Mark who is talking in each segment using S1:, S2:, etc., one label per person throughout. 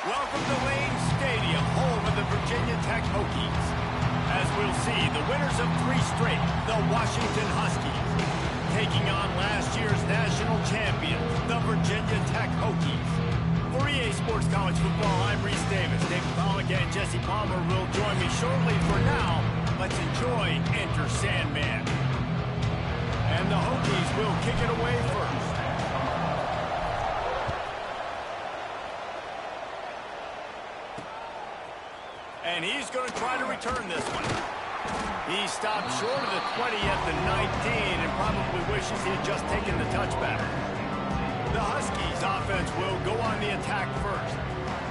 S1: Welcome to Lane Stadium, home of the Virginia Tech Hokies. As we'll see, the winners of 3 straight, the Washington Huskies, taking on last year's national champions, the Virginia Tech Hokies. For EA Sports College Football, I'm Reese Davis. David Pollock and Jesse Palmer will join me shortly. For now, let's enjoy Enter Sandman. And the Hokies will kick it away first. And he's going to try to return this one. He stopped short of the 20 at the 19 and probably wishes he had just taken the touchback. The Huskies offense will go on the attack first.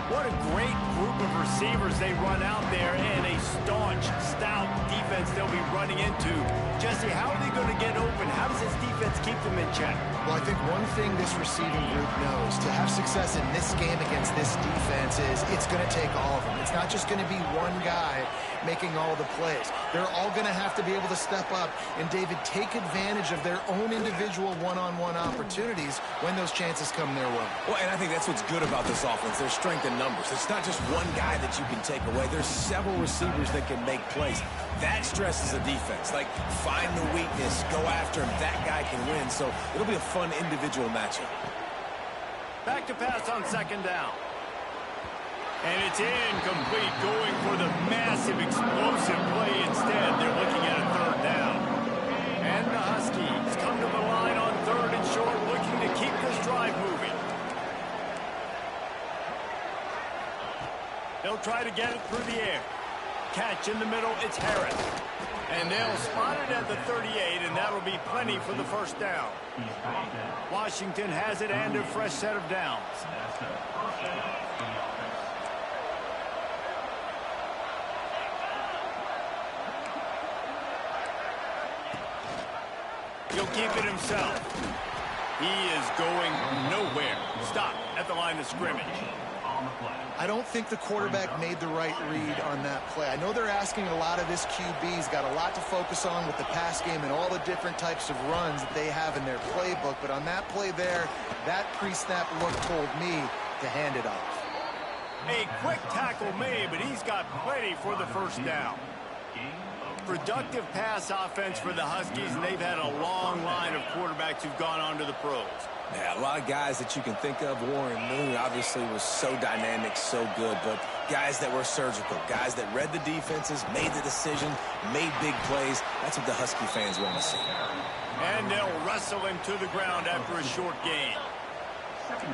S1: What a great group of receivers they run out there, and a staunch, stout defense they'll be running into. Jesse, how are they going to get open? How does this defense keep them in check?
S2: Well, I think one thing this receiving group knows, to have success in this game against this defense, is it's going to take all of them. It's not just going to be one guy making all the plays. They're all going to have to be able to step up and, David, take advantage of their own individual one-on-one opportunities when those chances come their way.
S3: Well, and I think that's what's good about this offense. There's strength in numbers. It's not just one guy that you can take away. There's several receivers that can make plays. That stresses the defense. Like, find the weakness, go after him. That guy can win. So it'll be a fun individual matchup.
S1: Back to pass on second down. And it's incomplete, going for the massive, explosive play instead. They're looking at a third down. And the Huskies come to the line on third and short, looking to keep this drive moving. They'll try to get it through the air. Catch in the middle, it's Harris. And they'll spot it at the 38, and that'll be plenty for the first down. Washington has it and a fresh set of downs. He'll keep it himself. He is going nowhere. Stop at the line of scrimmage.
S2: I don't think the quarterback made the right read on that play. I know they're asking a lot of this QB. He's got a lot to focus on with the pass game and all the different types of runs that they have in their playbook. But on that play there, that pre-snap look told me to hand it off.
S1: A quick tackle made, but he's got plenty for the first down. Productive pass offense for the Huskies, and they've had a long line of quarterbacks who've gone on to the pros.
S3: Yeah, a lot of guys that you can think of. Warren Moon obviously was so dynamic, so good, but guys that were surgical, guys that read the defenses, made the decision, made big plays. That's what the Husky fans want to see.
S1: And they'll wrestle him to the ground after a short gain.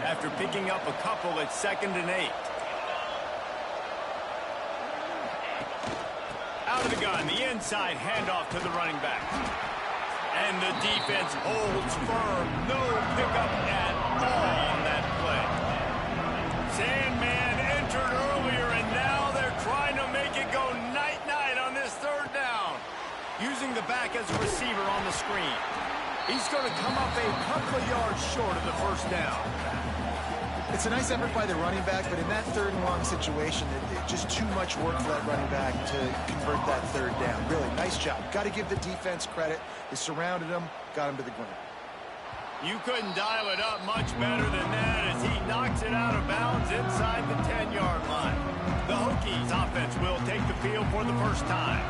S1: After picking up a couple at 2nd and 8. Out of the gun, the inside handoff to the running back. And the defense holds firm. No pickup at all on that play. Sandman entered earlier, and now they're trying to make it go night-night on this third down. Using the back as a receiver on the screen. He's going to come up a couple of yards short of the first down.
S2: It's a nice effort by the running back, but in that third and long situation, it's just too much work for that running back to convert that third down. Really, nice job. Got to give the defense credit. They surrounded him, got him to the ground.
S1: You couldn't dial it up much better than that as he knocks it out of bounds inside the 10-yard line. The Hokies offense will take the field for the first time.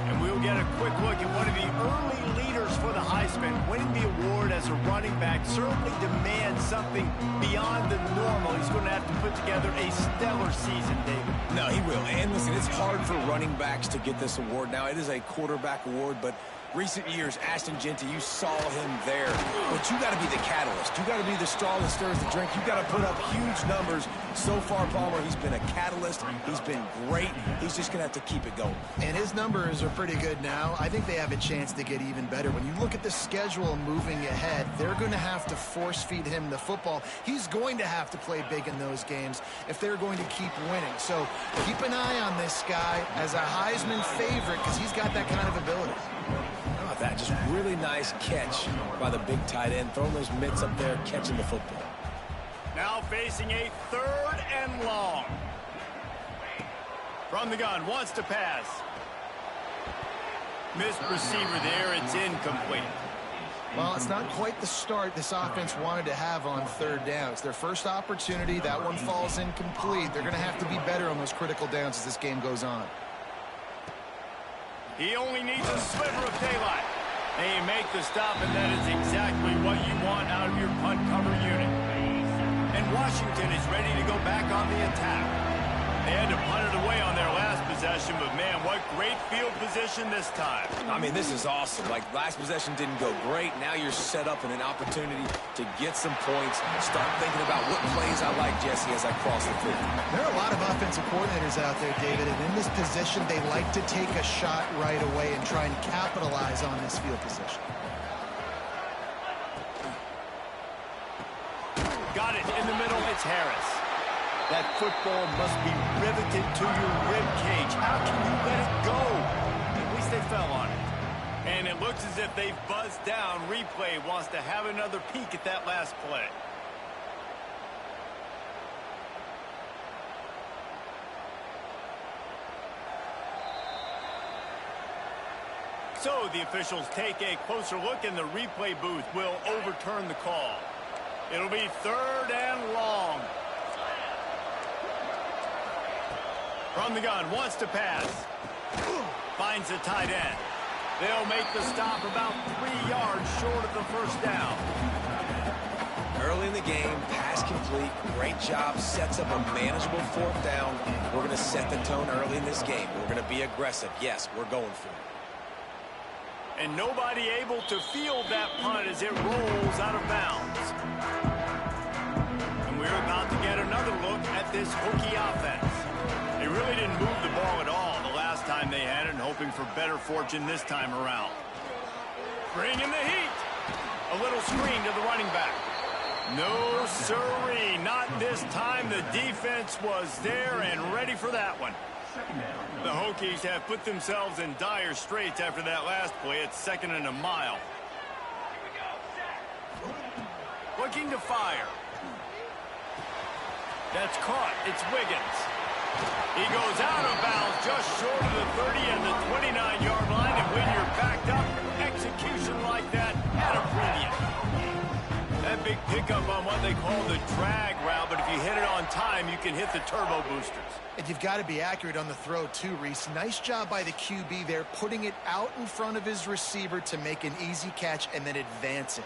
S1: And we'll get a quick look at one of the early leaders for the Heisman. Winning the award as a running back certainly demands something beyond the normal. He's going to have to put together a stellar season, David.
S3: No, he will. And listen, it's hard for running backs to get this award. Now, it is a quarterback award, but recent years, Ashton Jeanty, you saw him there. But you got to be the catalyst. You got to be the straw that stirs the drink. You got to put up huge numbers. So far, Palmer, he's been a catalyst. He's been great. He's just going to have to keep it going.
S2: And his numbers are pretty good now. I think they have a chance to get even better. When you look at the schedule moving ahead, they're going to have to force-feed him the football. He's going to have to play big in those games if they're going to keep winning. So keep an eye on this guy as a Heisman favorite because he's got that kind of ability.
S3: That just really nice catch by the big tight end, throwing those mitts up there, catching the football.
S1: Now facing a third and long. From the gun, wants to pass. Missed receiver there, it's incomplete.
S2: Well, it's not quite the start this offense wanted to have on third down. It's their first opportunity. That one falls incomplete. They're going to have to be better on those critical downs as this game goes on.
S1: He only needs a sliver of daylight. They make the stop, and that is exactly what you want out of your punt cover unit. And Washington is ready to go back on the attack. They had to punt it away on their last possession, but man, what great field position this time.
S3: I mean, this is awesome. Like, last possession didn't go great. Now you're set up in an opportunity to get some points. Start thinking about what plays I like, Jesse, as I cross the field.
S2: There are a lot of offensive coordinators out there, David, and in this position, they like to take a shot right away and try and capitalize on this field position.
S1: Got it in the middle. It's Harris. That football must be riveted to your rib cage. How can you let it go? At least they fell on it. And it looks as if they've buzzed down. Replay wants to have another peek at that last play. So the officials take a closer look, and the replay booth will overturn the call. It'll be 3rd and long. From the gun, wants to pass. Finds the tight end. They'll make the stop about 3 yards short of the first down.
S3: Early in the game, pass complete, great job, sets up a manageable 4th down. We're going to set the tone early in this game. We're going to be aggressive. Yes, we're going for it.
S1: And nobody able to field that punt as it rolls out of bounds. And we're about to get another look at this Hokie offense. They really didn't move the ball at all the last time they had it, and hoping for better fortune this time around. Bringing the heat. A little screen to the running back. No siree, not this time. The defense was there and ready for that one. The Hokies have put themselves in dire straits after that last play. It's 2nd and a mile. Looking to fire. That's caught. It's Wiggins. He goes out of bounds just short of the 30 and the 29-yard line, and when you're backed up, execution like that at a premium. That big pickup on what they call the drag route, but if you hit it on time, you can hit the turbo boosters.
S2: And you've got to be accurate on the throw too, Reese. Nice job by the QB there, putting it out in front of his receiver to make an easy catch and then advance it.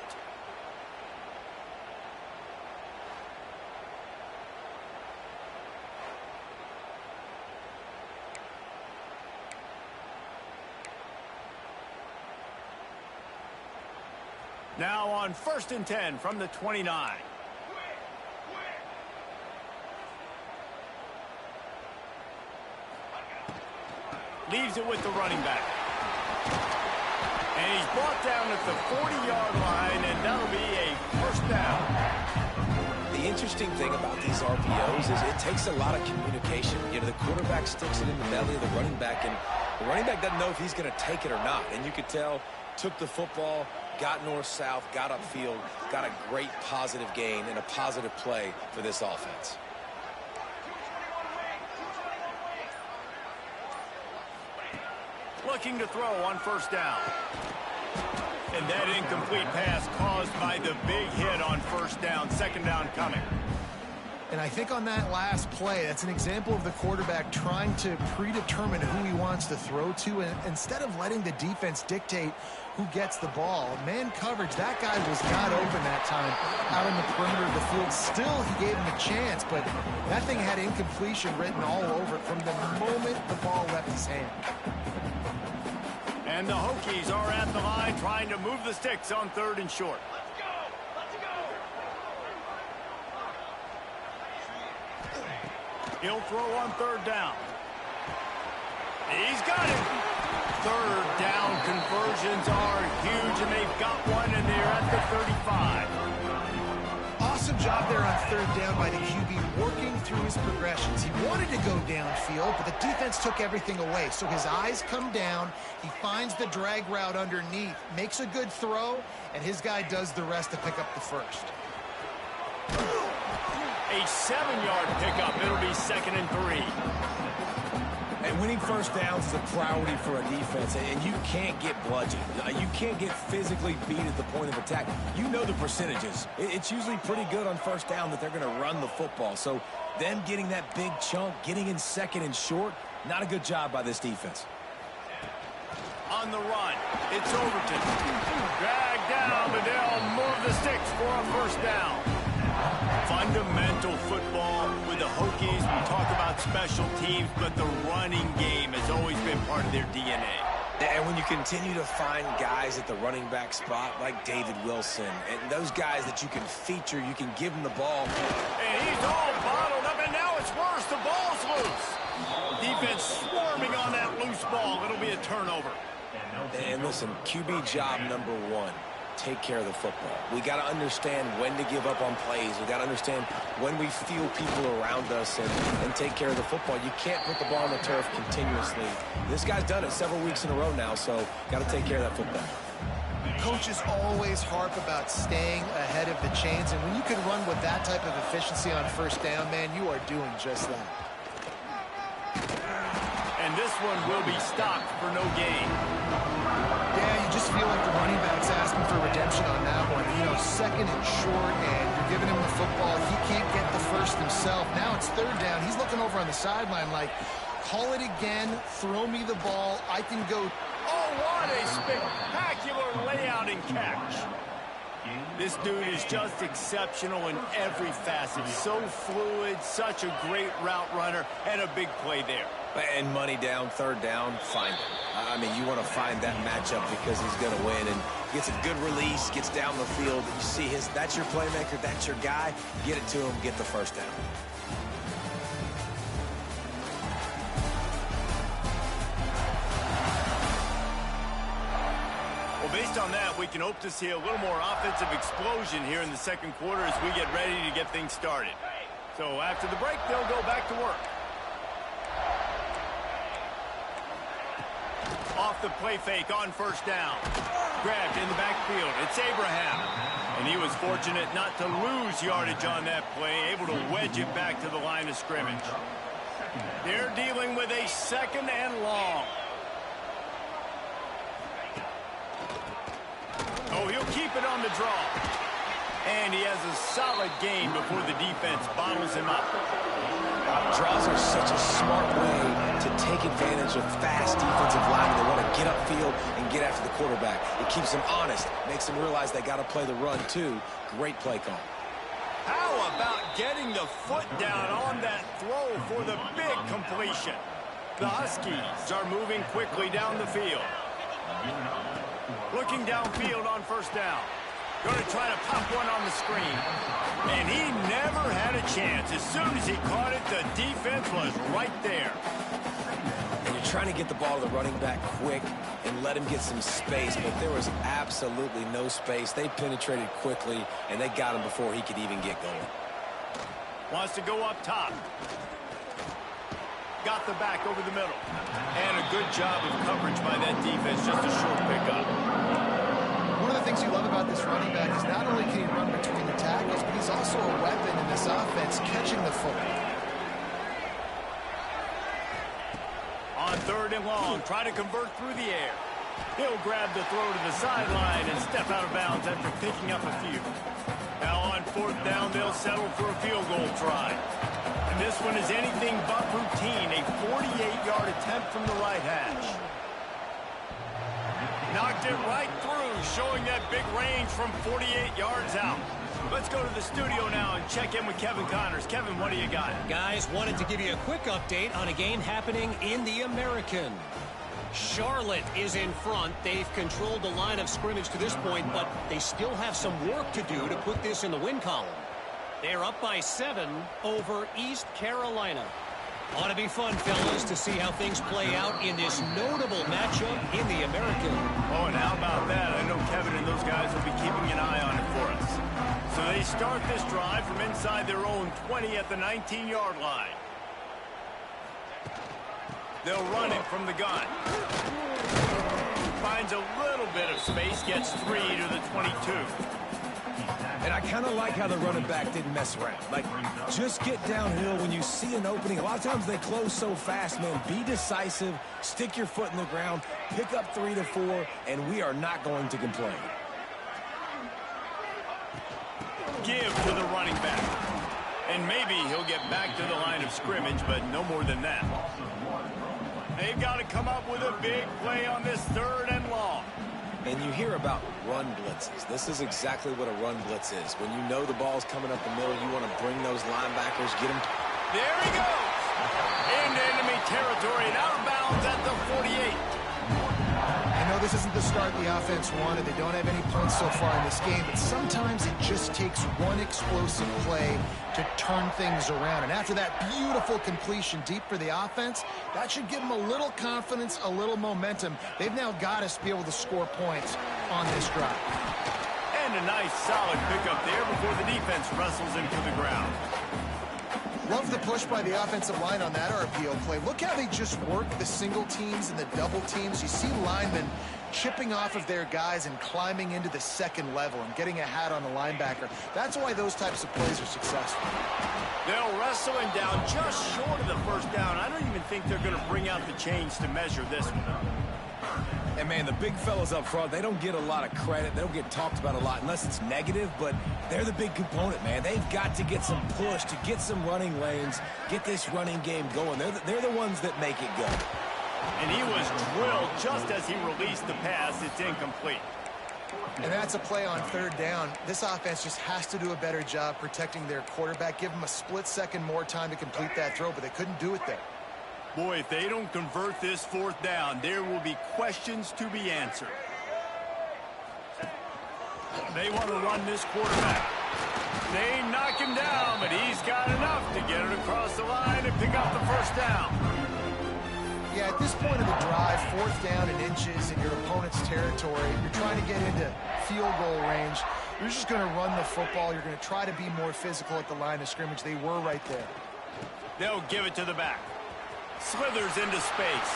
S1: Now on 1st and 10 from the 29. Leaves it with the running back. And he's brought down at the 40-yard line, and that'll be a 1st down.
S3: The interesting thing about these RPOs is it takes a lot of communication. You know, the quarterback sticks it in the belly of the running back, and the running back doesn't know if he's going to take it or not. And you could tell, took the football, got north-south, got upfield, got a great positive gain and a positive play for this offense.
S1: Looking to throw on 1st down. And that incomplete pass caused by the big hit on 1st down. 2nd down coming.
S2: And I think on that last play, that's an example of the quarterback trying to predetermine who he wants to throw to, and instead of letting the defense dictate who gets the ball. Man coverage, that guy was not open that time out on the perimeter of the field. Still, he gave him a chance, but that thing had incompletion written all over it from the moment the ball left his hand.
S1: And the Hokies are at the line trying to move the sticks on 3rd and short. He'll throw on 3rd down. He's got it. 3rd down conversions are huge, and they've got one, and they're at the 35.
S2: Awesome job there on 3rd down by the QB, working through his progressions. He wanted to go downfield, but the defense took everything away. So his eyes come down. He finds the drag route underneath, makes a good throw, and his guy does the rest to pick up the 1st.
S1: A 7-yard pickup. It'll be 2nd and 3.
S3: And Winning first downs is a priority for a defense, and you can't get bludgeoned. You can't get physically beat at the point of attack. You know the percentages. It's usually pretty good on first down that they're going to run the football. So them getting that big chunk, getting in second and short, not a good job by this defense.
S1: On the run, it's Overton. Dragged down, but they'll move the sticks for a first down. Fundamental football with the Hokies. We talk about special teams, but the running game has always been part of their DNA.
S3: And when you continue to find guys at the running back spot like David Wilson, and those guys that you can feature, you can give them the ball.
S1: And he's all bottled up, and now it's worse. The ball's loose. Defense swarming on that loose ball. It'll be a turnover.
S3: And listen, QB job number one, take care of the football. We got to understand when to give up on plays. We got to understand when we feel people around us and take care of the football. You can't put the ball on the turf continuously. This guy's done it several weeks in a row now, so got to take care of that football.
S2: Coaches always harp about staying ahead of the chains, and when you can run with that type of efficiency on first down, man, you are doing just that.
S1: And this one will be stopped for no gain.
S2: Yeah, you just feel like the running back's asking for redemption on that one. You know, second and short, and you're giving him the football. He can't get the first himself. Now it's third down. He's looking over on the sideline like, call it again, throw me the ball, I can go.
S1: Oh, what a spectacular layout and catch. This dude is just exceptional in every facet. So fluid, such a great route runner, and a big play there.
S3: And money down, third down, find him. I mean, you want to find that matchup because he's going to win. And gets a good release, gets down the field. You see that's your playmaker, that's your guy. Get it to him, get the first down.
S1: Well, based on that, we can hope to see a little more offensive explosion here in the second quarter as we get ready to get things started. So after the break, they'll go back to work. Off the play fake on first down. Grabbed in the backfield. It's Abraham. And he was fortunate not to lose yardage on that play, able to wedge it back to the line of scrimmage. They're dealing with a second and long. Oh, he'll keep it on the draw. And he has a solid gain before the defense bottles him up.
S3: Draws are such a smart way to take advantage of fast defensive linemen. They want to get upfield and get after the quarterback. It keeps them honest, makes them realize they got to play the run too. Great play call.
S1: How about getting the foot down on that throw for the big completion? The Huskies are moving quickly down the field. Looking downfield on first down. Going to try to pop one on the screen. And he never had a chance. As soon as he caught it, the defense was right there.
S3: And you're trying to get the ball to the running back quick and let him get some space, but there was absolutely no space. They penetrated quickly, and they got him before he could even get going.
S1: Wants to go up top. Got the back over the middle. And a good job of coverage by that defense. Just a short pickup.
S2: One of the things you love about this running back is not only can he run between the tackles, but he's also a weapon in this offense, catching the football.
S1: On third and long, try to convert through the air. He'll grab the throw to the sideline and step out of bounds after picking up a few. Now on fourth down, they'll settle for a field goal try. And this one is anything but routine, a 48-yard attempt from the right hash. Knocked it right through, showing that big range from 48 yards out. Let's go to the studio now and check in with Kevin Connors. Kevin, what do you got?
S4: Guys, wanted to give you a quick update on a game happening in the American. Charlotte is in front. They've controlled the line of scrimmage to this point, but they still have some work to do to put this in the win column. They're up by 7 over East Carolina. Ought to be fun, fellas, to see how things play out in this notable matchup in the American.
S1: Oh, and how about that? I know Kevin and those guys will be keeping an eye on it for us. So they start this drive from inside their own 20 at the 19-yard line. They'll run it from the gun. Finds a little bit of space, gets 3 to the 22.
S3: And I kind of like how the running back didn't mess around. Like, just get downhill when you see an opening. A lot of times they close so fast, man. Be decisive, stick your foot in the ground, pick up 3 to 4, and we are not going to complain.
S1: Give to the running back. And maybe he'll get back to the line of scrimmage, but no more than that. They've got to come up with a big play on this 3rd and long.
S3: And you hear about run blitzes. This is exactly what a run blitz is. When you know the ball's coming up the middle, you want to bring those linebackers, get them.
S1: There he goes. Into enemy territory and out of bounds at the 48.
S2: I know this isn't the start the offense wanted. They don't have any points so far in this game, but sometimes it just takes one explosive play to turn things around. And after that beautiful completion deep for the offense, that should give them a little confidence, a little momentum. They've now got to be able to score points on this drive.
S1: And a nice solid pickup there before the defense wrestles him to the ground.
S2: Love the push by the offensive line on that RPO play. Look how they just work the single teams and the double teams. You see linemen chipping off of their guys and climbing into the second level and getting a hat on the linebacker. That's why those types of plays are successful.
S1: They'll wrestle him down just short of the 1st down. I don't even think they're going to bring out the chains to measure this one.
S3: And, man, the big fellas up front, they don't get a lot of credit. They don't get talked about a lot unless it's negative, but they're the big component, man. They've got to get some push, to get some running lanes, get this running game going. They're the ones that make it go.
S1: And he was drilled just as he released the pass. It's incomplete.
S2: And that's a play on 3rd down. This offense just has to do a better job protecting their quarterback. Give them a split second more time to complete that throw, but they couldn't do it there.
S1: Boy, if they don't convert this 4th down, there will be questions to be answered. They want to run this quarterback. They knock him down, but he's got enough to get it across the line and pick up the 1st down.
S2: Yeah, at this point of the drive, 4th down and inches in your opponent's territory, you're trying to get into field goal range. You're just going to run the football. You're going to try to be more physical at the line of scrimmage. They were right there.
S1: They'll give it to the back. Slithers into space.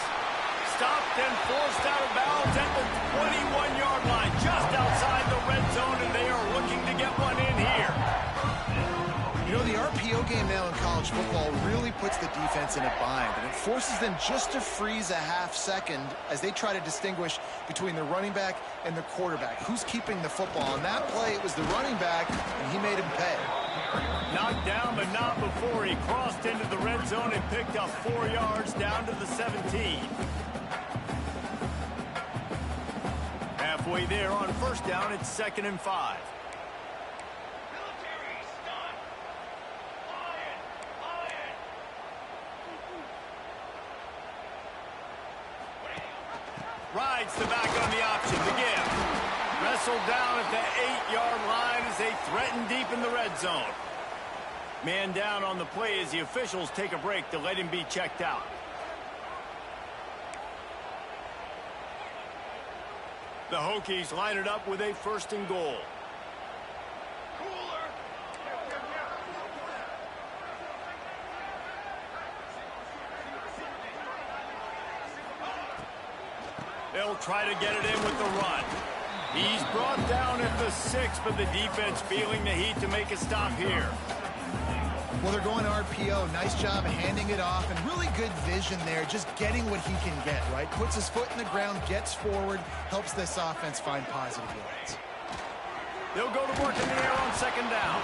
S1: Stopped and forced out of bounds at the 21-yard line, just outside the red zone, and they are looking to get one in here.
S2: You know, the RPO game now in college football really puts the defense in a bind, and it forces them just to freeze a half second as they try to distinguish between the running back and the quarterback. Who's keeping the football? On that play, it was the running back, and he made him pay.
S1: Knocked down, but not before he crossed into the red zone and picked up 4 yards down to the 17. Halfway there on 1st down, it's 2nd and 5. Rides the back on the option to give. Wrestled down at the 8-yard line as they threaten deep in the red zone. Man down on the play as the officials take a break to let him be checked out. The Hokies line it up with a 1st and goal. They'll try to get it in with the run. He's brought down at the 6, but the defense feeling the heat to make a stop here.
S2: Well, they're going RPO. Nice job handing it off, and really good vision there, just getting what he can get, right? Puts his foot in the ground, gets forward, helps this offense find positive yards.
S1: They'll go to work in the air on 2nd down.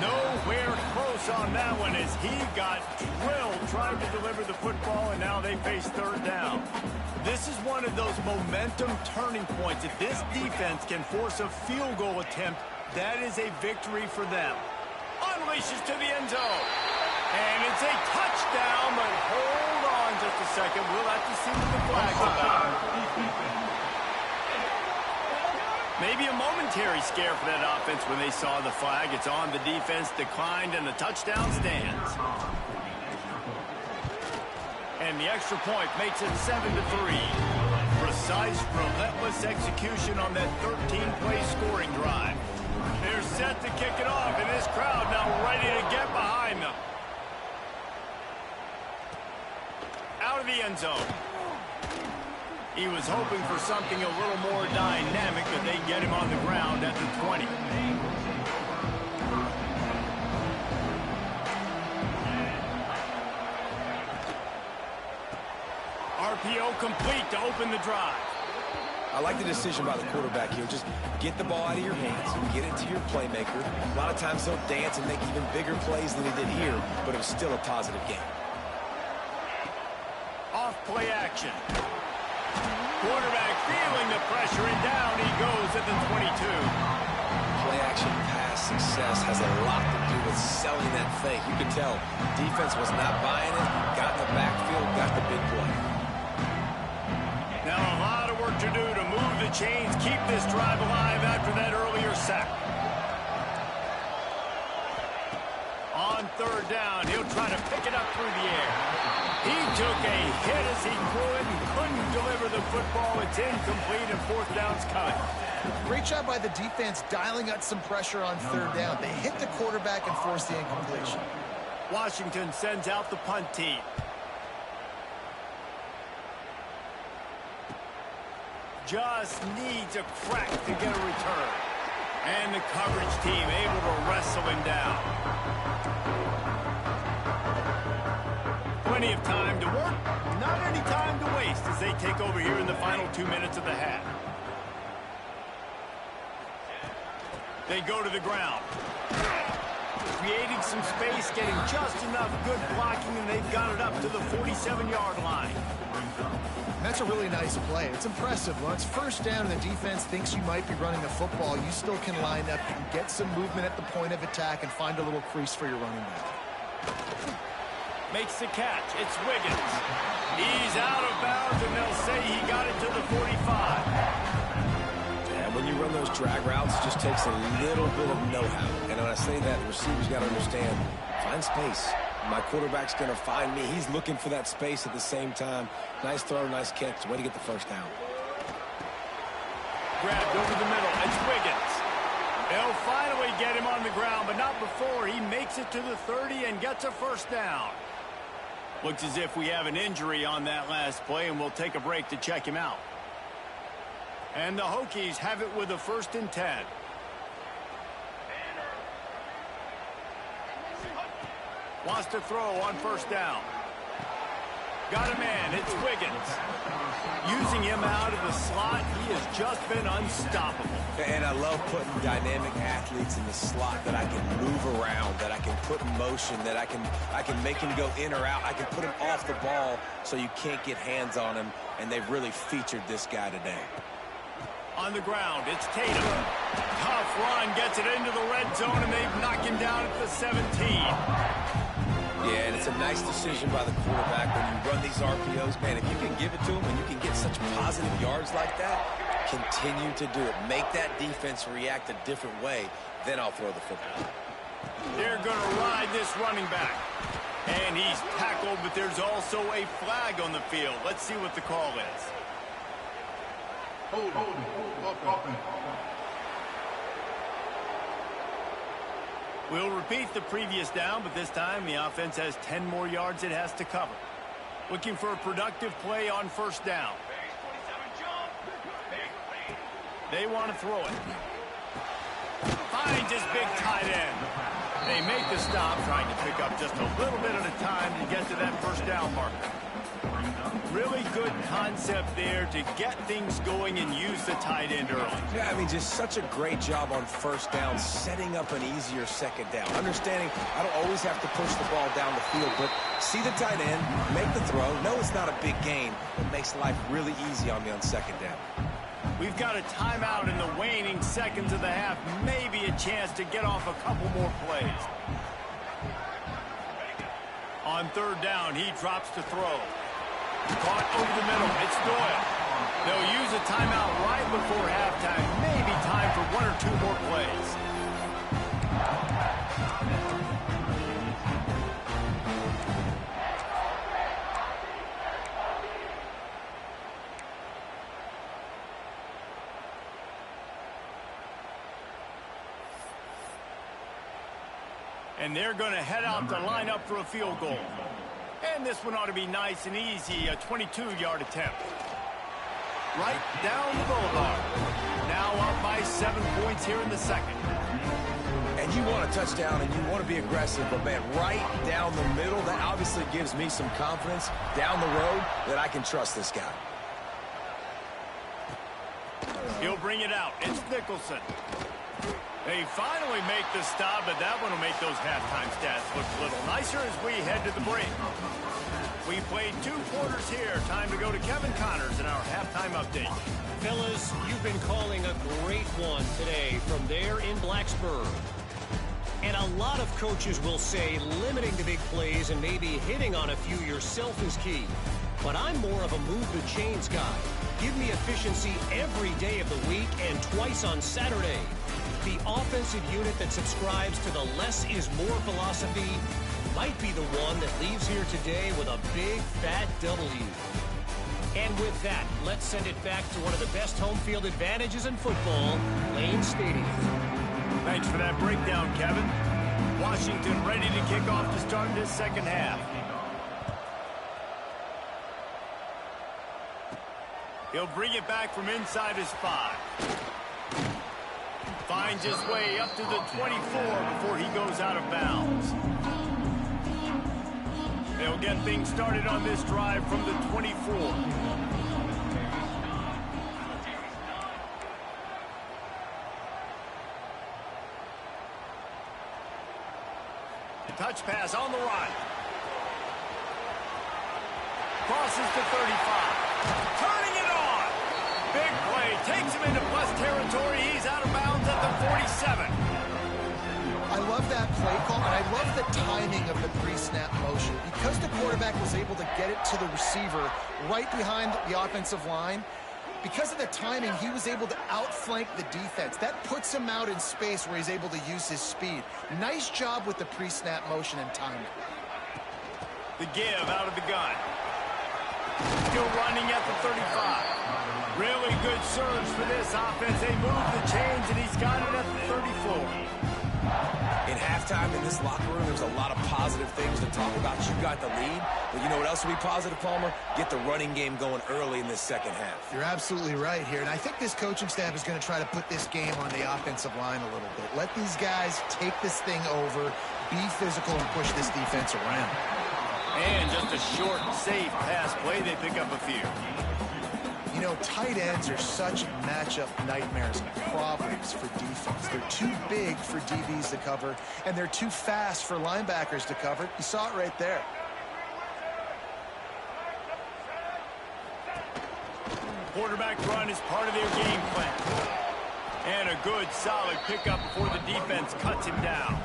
S1: Nowhere close on that one as he got drilled trying to deliver the football, and now they face 3rd down. This is one of those momentum turning points. If this defense can force a field goal attempt, that is a victory for them. Unleashes to the end zone. And it's a touchdown, but hold on just a second. We'll have to see what the flag's about. Maybe a momentary scare for that offense when they saw the flag. It's on, the defense declined, and the touchdown stands. And the extra point makes it 7-3. Precise, relentless execution on that 13-play scoring drive. They're set to kick it off, and this crowd now ready to get behind them. Out of the end zone. He was hoping for something a little more dynamic, but they get him on the ground at the 20. RPO complete to open the drive.
S3: I like the decision by the quarterback here. Just get the ball out of your hands and get it to your playmaker. A lot of times they'll dance and make even bigger plays than he did here, but it was still a positive game.
S1: Off play action. Quarterback feeling the pressure, and down he goes at the 22.
S3: Play action pass success has a lot to do with selling that fake. You can tell defense was not buying it, got in the backfield, got the big play.
S1: Now a lot of work to do to move the chains, keep this drive alive after that earlier sack. On third down, he'll try to pick it up through the air. He took a hit as he threw it and couldn't deliver the football. It's incomplete and fourth down's coming.
S2: Great job by the defense dialing out some pressure on third down. They hit the quarterback and forced the incompletion.
S1: Washington sends out the punt team. Just needs a crack to get a return. And the coverage team able to wrestle him down. Plenty of time to work, not any time to waste as they take over here in the final 2 minutes of the half. They go to the ground. Creating some space, getting just enough good blocking, and they've got it up to the 47-yard line.
S2: That's a really nice play. It's impressive. When it's first down and the defense thinks you might be running the football, you still can line up and get some movement at the point of attack and find a little crease for your running back.
S1: Makes the catch. It's Wiggins. He's out of bounds, and they'll say he got it to the 45.
S3: And when you run those drag routes, it just takes a little bit of know-how. And when I say that, the receivers got to understand, find space. My quarterback's going to find me. He's looking for that space at the same time. Nice throw, nice catch. Way to get the first down.
S1: Grabbed over the middle. It's Wiggins. They'll finally get him on the ground, but not before he makes it to the 30 and gets a first down. Looks as if we have an injury on that last play, and we'll take a break to check him out. And the Hokies have it with a 1st and 10. Wants to throw on first down. Got a man. It's Wiggins. Using him out of the slot, he has just been unstoppable.
S3: And I love putting dynamic athletes in the slot that I can move around, that I can put in motion, that I can make him go in or out. I can put him off the ball so you can't get hands on him, and they've really featured this guy today.
S1: On the ground, it's Tatum. Tough run, gets it into the red zone, and they've knocked him down at the 17.
S3: Yeah, and it's a nice decision by the quarterback when you run these RPOs. Man, if you can give it to him and you can get such positive yards like that, continue to do it. Make that defense react a different way, then I'll throw the football.
S1: They're going to ride this running back. And he's tackled, but there's also a flag on the field. Let's see what the call is.
S5: Hold on.
S1: We'll repeat the previous down, but this time the offense has 10 more yards it has to cover. Looking for a productive play on first down. They want to throw it. Finds his big tight end. They make the stop, trying to pick up just a little bit at a time to get to that first down marker. Really good concept there to get things going and use the tight end early.
S3: Yeah, I mean, just such a great job on first down, setting up an easier second down. Understanding I don't always have to push the ball down the field, but see the tight end, make the throw. No, it's not a big gain. It makes life really easy on me on second down.
S1: We've got a timeout in the waning seconds of the half. Maybe a chance to get off a couple more plays. On third down, he drops to throw. Caught over the middle. It's Doyle. They'll use a timeout right before halftime. Maybe time for 1 or 2 more plays. And they're going to head out to line up for a field goal. And this one ought to be nice and easy, a 22-yard attempt. right down the boulevard. Now up by 7 points here in the second.
S3: And you want a touchdown and you want to be aggressive, but man, right down the middle, that obviously gives me some confidence down the road that I can trust this guy.
S1: He'll bring it out. It's Nicholson. They finally make the stop, but that one will make those halftime stats look a little nicer as we head to the break. We played 2 quarters here. Time to go to Kevin Connors in our halftime update.
S4: Fellas, you've been calling a great one today from there in Blacksburg. And a lot of coaches will say limiting the big plays and maybe hitting on a few yourself is key. But I'm more of a move the chains guy. Give me efficiency every day of the week and twice on Saturday. The offensive unit that subscribes to the less is more philosophy might be the one that leaves here today with a big fat W. And with that, let's send it back to one of the best home field advantages in football, Lane Stadium.
S1: Thanks for that breakdown, Kevin. Washington ready to kick off to start this second half. He'll bring it back from inside his 5. Finds his way up to the 24 before he goes out of bounds. They'll get things started on this drive from the 24. Touch pass on the right. Crosses to 35. Turning it on. Big play. Takes him into plus territory. He's out of bounds at the 47.
S2: I love that play call, and I love the timing of the pre-snap motion. Because the quarterback was able to get it to the receiver right behind the offensive line, because of the timing, he was able to outflank the defense. That puts him out in space where he's able to use his speed. Nice job with the pre-snap motion and timing.
S1: The give out of the gun. Still running at the 35. Really good surge for this offense. They move the chains, and he's got it at the 34.
S3: In halftime in this locker room, there's a lot of positive things to talk about. You got the lead, but you know what else will be positive, Palmer? Get the running game going early in this second half.
S2: You're absolutely right here, and I think this coaching staff is going to try to put this game on the offensive line a little bit. Let these guys take this thing over, be physical, and push this defense around.
S1: And just a short, safe pass play. They pick up a few.
S2: You know, tight ends are such matchup nightmares and problems for defense. They're too big for DBs to cover, and they're too fast for linebackers to cover. You saw it right there.
S1: Quarterback run is part of their game plan. And a good, solid pickup before the defense cuts him down.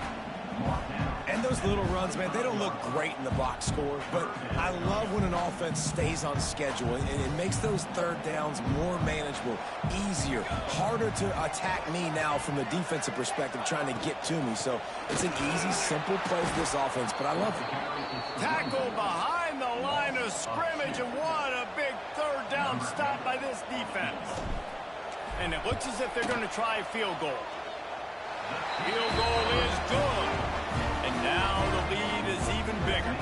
S3: And those little runs, man, they don't look great in the box score, but I love when an offense stays on schedule, and it makes those third downs more manageable, easier, harder to attack me now from the defensive perspective trying to get to me. So it's an easy, simple play for this offense, but I love it.
S1: Tackle behind the line of scrimmage, and what a big third down stop by this defense. And it looks as if they're going to try a field goal. Field goal is good. And now the lead is even bigger.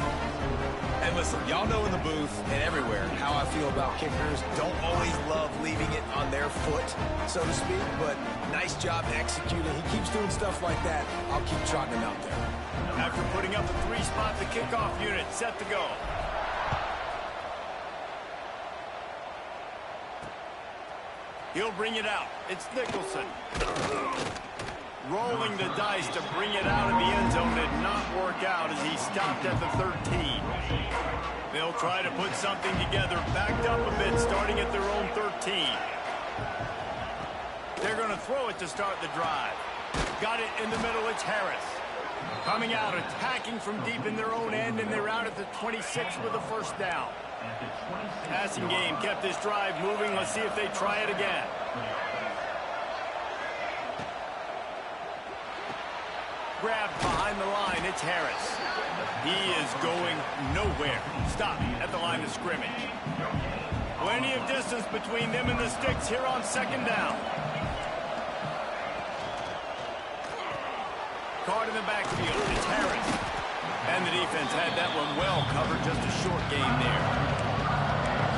S3: And listen, y'all know in the booth and everywhere how I feel about kickers. Don't always love leaving it on their foot, so to speak, but nice job executing. He keeps doing stuff like that. I'll keep trotting him out there.
S1: After putting up a 3-spot, the kickoff unit set to go. He'll bring it out. It's Nicholson. Rolling the dice to bring it out of the end zone did not work out as he stopped at the 13. They'll try to put something together, backed up a bit, starting at their own 13. They're going to throw it to start the drive. Got it in the middle, it's Harris. Coming out, attacking from deep in their own end, and they're out at the 26 with a first down. Passing game kept this drive moving. Let's see if they try it again. Grabbed behind the line, it's Harris. He is going nowhere. Stop at the line of scrimmage. Plenty of distance between them and the sticks here on second down. Caught in the backfield, it's Harris. And the defense had that one well covered, just a short game there.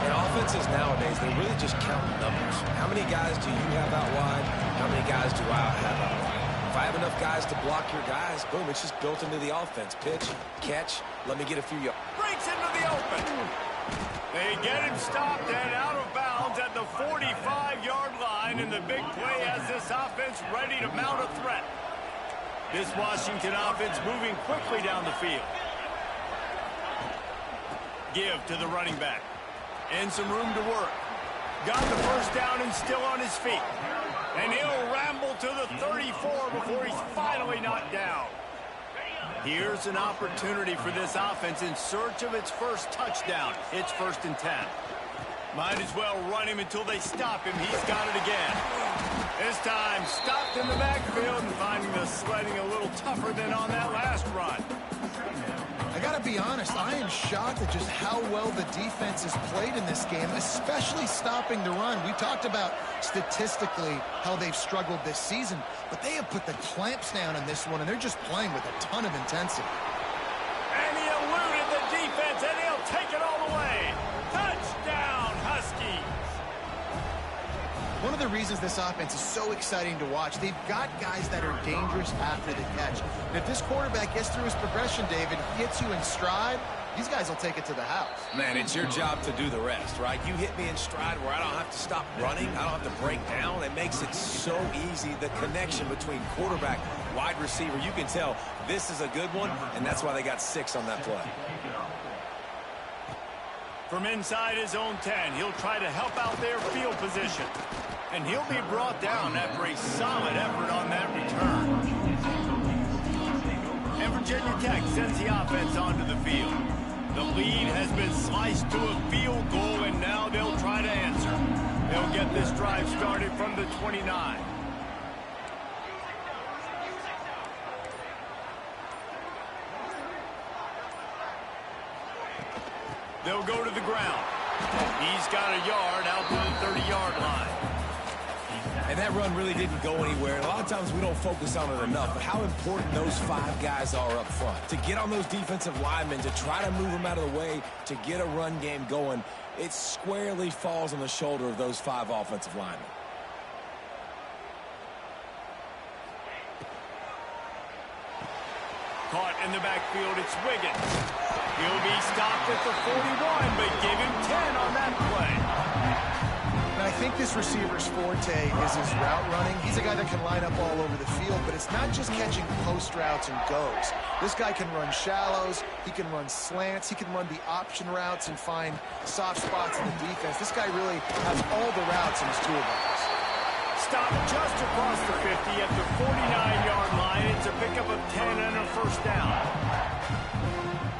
S3: And offenses nowadays guys, they're really just counting numbers. How many guys do you have out wide? How many guys do I have out wide? If I have enough guys to block your guys, boom, it's just built into the offense. Pitch, catch, let me get a few yards.
S1: Breaks into the open. They get him stopped and out of bounds at the 45-yard line, and the big play has this offense ready to mount a threat. This Washington offense moving quickly down the field. Give to the running back. And some room to work. Got the first down and still on his feet. And he'll ramble to the 34 before he's finally knocked down. Here's an opportunity for this offense in search of its first touchdown. It's 1st and 10. Might as well run him until they stop him. He's got it again. This time, stopped in the backfield and finding the sledding a little tougher than on that last run.
S2: I got to be honest, I am shocked at just how well the defense has played in this game, especially stopping the run. We talked about statistically how they've struggled this season, but they have put the clamps down on this one, and they're just playing with a ton of intensity.
S1: And he eluded the defense, and he'll take it all the way. Touchdown, Huskies!
S2: One of the reasons this offense is so exciting to watch, they've got guys that are dangerous after the catch. And if this quarterback gets through his progression, David, gets you in stride, these guys will take it to the house.
S3: Man, it's your job to do the rest, right? You hit me in stride where I don't have to stop running. I don't have to break down. It makes it so easy, the connection between quarterback, wide receiver. You can tell this is a good one, and that's why they got 6 on that play.
S1: From inside his own 10, he'll try to help out their field position. And he'll be brought down after a solid effort on that return. And Virginia Tech sends the offense onto the field. The lead has been sliced to a field goal, and now they'll try to answer. They'll get this drive started from the 29. They'll go to the ground. He's got a yard out to the 30-yard line.
S3: And that run really didn't go anywhere. A lot of times we don't focus on it enough, but how important those 5 guys are up front. To get on those defensive linemen, to try to move them out of the way, to get a run game going, it squarely falls on the shoulder of those 5 offensive linemen.
S1: Caught in the backfield, it's Wiggins. He'll be stopped at the 41, but give him 10 on that play.
S2: And I think this receiver's forte is his route running. He's a guy that can line up all over the field, but it's not just catching post routes and goes. This guy can run shallows, he can run slants, he can run the option routes and find soft spots in the defense. This guy really has all the routes in his toolbox.
S1: Stopped just across the 50 at the 49-yard line. It's a pickup of 10 and a first down.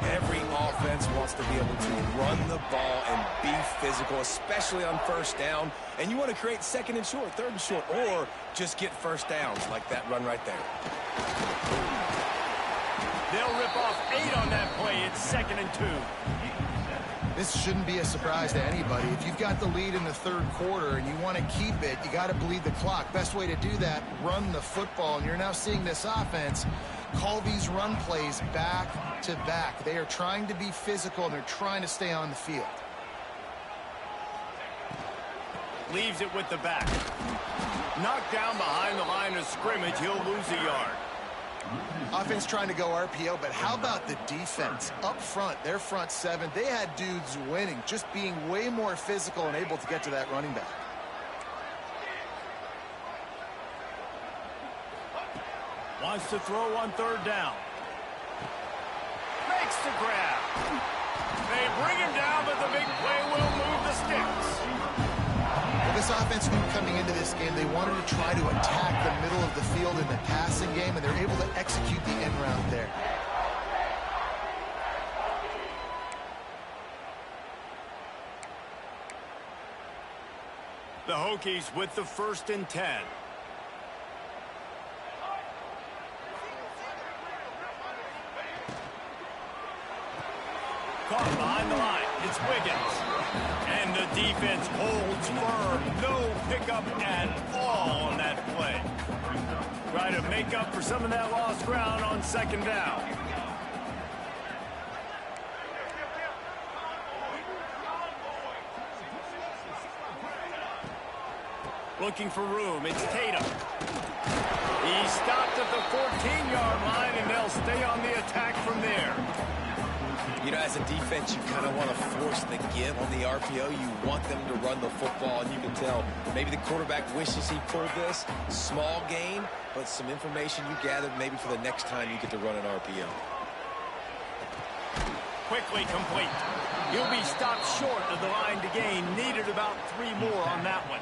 S3: Every offense wants to be able to run the ball and be physical, especially on first down. And you want to create 2nd and short, 3rd and short, or just get first downs like that run right there.
S1: They'll rip off 8 on that play. It's 2nd and 2.
S2: This shouldn't be a surprise to anybody. If you've got the lead in the 3rd quarter and you want to keep it, you got to bleed the clock. Best way to do that, run the football. And you're now seeing this offense call these run plays back to back. They are trying to be physical, and they're trying to stay on the field.
S1: Leaves it with the back. Knocked down behind the line of scrimmage. He'll lose a yard.
S2: Offense trying to go RPO, but how about the defense? Up front, their front 7, they had dudes winning, just being way more physical and able to get to that running back.
S1: Wants to throw on 3rd down. Makes the grab. They bring him down, but the big play will move the sticks.
S2: Well, this offense knew coming into this game they wanted to try to attack the middle of the field in the passing game, and they're able to execute the end route there.
S1: The Hokies with the 1st and 10. Caught behind the line. It's Wiggins. And the defense holds firm. No pickup at all on that play. Try to make up for some of that lost ground on 2nd down. Looking for room. It's Tatum. He stopped at the 14-yard line, and they'll stay on the attack from there.
S3: You know, as a defense, you kind of want to force the give on the RPO. You want them to run the football, and you can tell maybe the quarterback wishes he pulled this. Small gain, but some information you gathered maybe for the next time you get to run an RPO.
S1: Quickly complete. He'll be stopped short of the line to gain. Needed about 3 more on that one.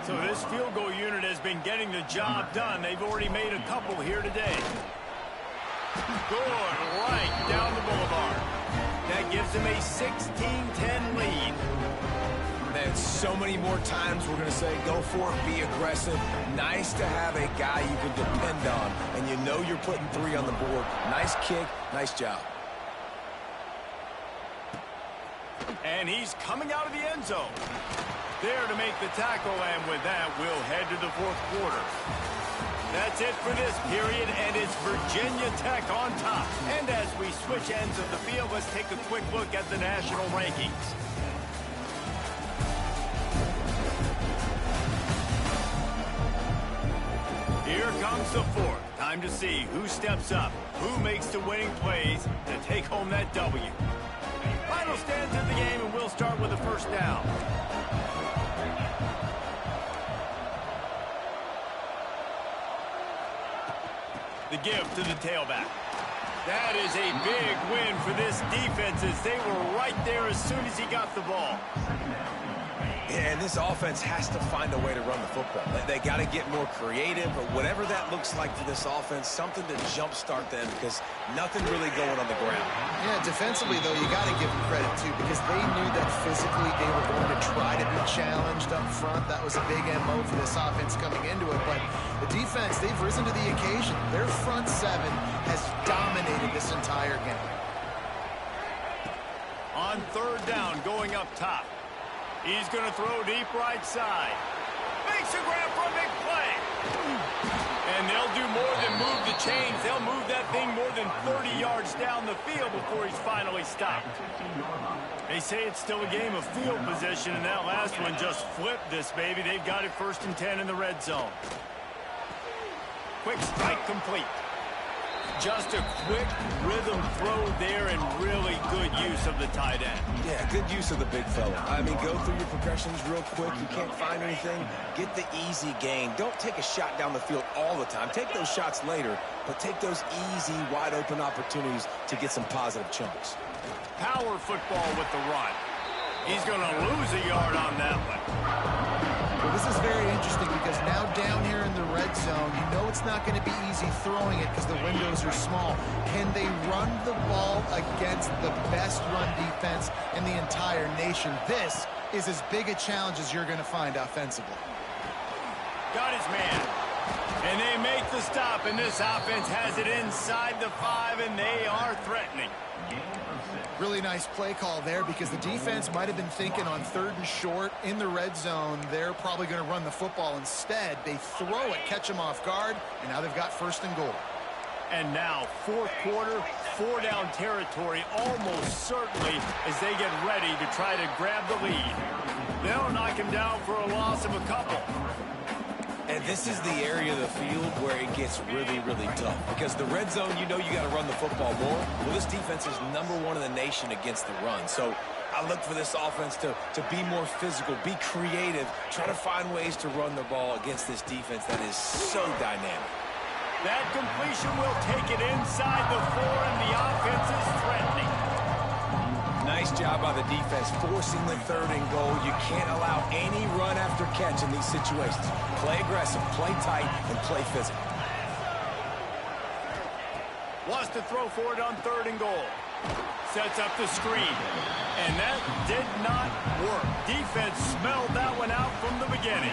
S1: So this field goal unit has been getting the job done. They've already made a couple here today. Good, right down the boulevard. That gives them a 16-10 lead.
S3: Man, so many more times we're going to say, go for it, be aggressive. Nice to have a guy you can depend on, and you know you're putting 3 on the board. Nice kick, nice job.
S1: And he's coming out of the end zone. There to make the tackle, and with that, we'll head to the 4th quarter. That's it for this period, and it's Virginia Tech on top. And as we switch ends of the field, let's take a quick look at the national rankings. Here comes the 4th. Time to see who steps up, who makes the winning plays to take home that W. Final stands of the game, and we'll start with the first down. The give to the tailback. That is a big win for this defense as they were right there as soon as he got the ball.
S3: Yeah, and this offense has to find a way to run the football. They got to get more creative, but whatever that looks like for this offense, something to jumpstart them because nothing really going on the ground.
S2: Yeah, defensively, though, you got to give them credit, too, because they knew that physically they were going to try to be challenged up front. That was a big MO for this offense coming into it, but the defense, they've risen to the occasion. Their front 7 has dominated this entire game.
S1: On 3rd down, going up top. He's going to throw deep right side. Makes a grab for a big play. And they'll do more than move the chains. They'll move that thing more than 30 yards down the field before he's finally stopped. They say it's still a game of field position, and that last one just flipped this baby. They've got it 1st and 10 in the red zone. Quick strike complete. Just a quick rhythm throw there and really good use of the tight end.
S3: Yeah, good use of the big fella. I mean, go through your progressions real quick. You can't find anything. Get the easy gain. Don't take a shot down the field all the time. Take those shots later, but take those easy, wide-open opportunities to get some positive chunks.
S1: Power football with the run. He's going to lose a yard on that one.
S2: Well, this is very interesting because now down here in the red zone, you know it's not going to be easy throwing it because the windows are small. Can they run the ball against the best run defense in the entire nation? This is as big a challenge as you're going to find offensively.
S1: Got his man. And they make the stop, and this offense has it inside the 5, and they are threatening.
S2: Really nice play call there because the defense might have been thinking on 3rd and short in the red zone. They're probably going to run the football instead. They throw it, catch them off guard, and now they've got 1st and goal.
S1: And now 4th quarter, 4-down territory almost certainly as they get ready to try to grab the lead. They'll knock him down for a loss of a couple.
S3: And this is the area of the field where it gets really, really tough. Because the red zone, you know you got to run the football more. Well, this defense is #1 in the nation against the run. So I look for this offense to be more physical, be creative, try to find ways to run the ball against this defense that is so dynamic.
S1: That completion will take it inside the 4, and the offense is threatening.
S3: Nice job by the defense forcing the 3rd and goal. You can't allow any run after catch in these situations. Play aggressive, play tight, and play physical.
S1: Wants to throw for it on 3rd and goal. Sets up the screen. And that did not work. Defense smelled that one out from the beginning.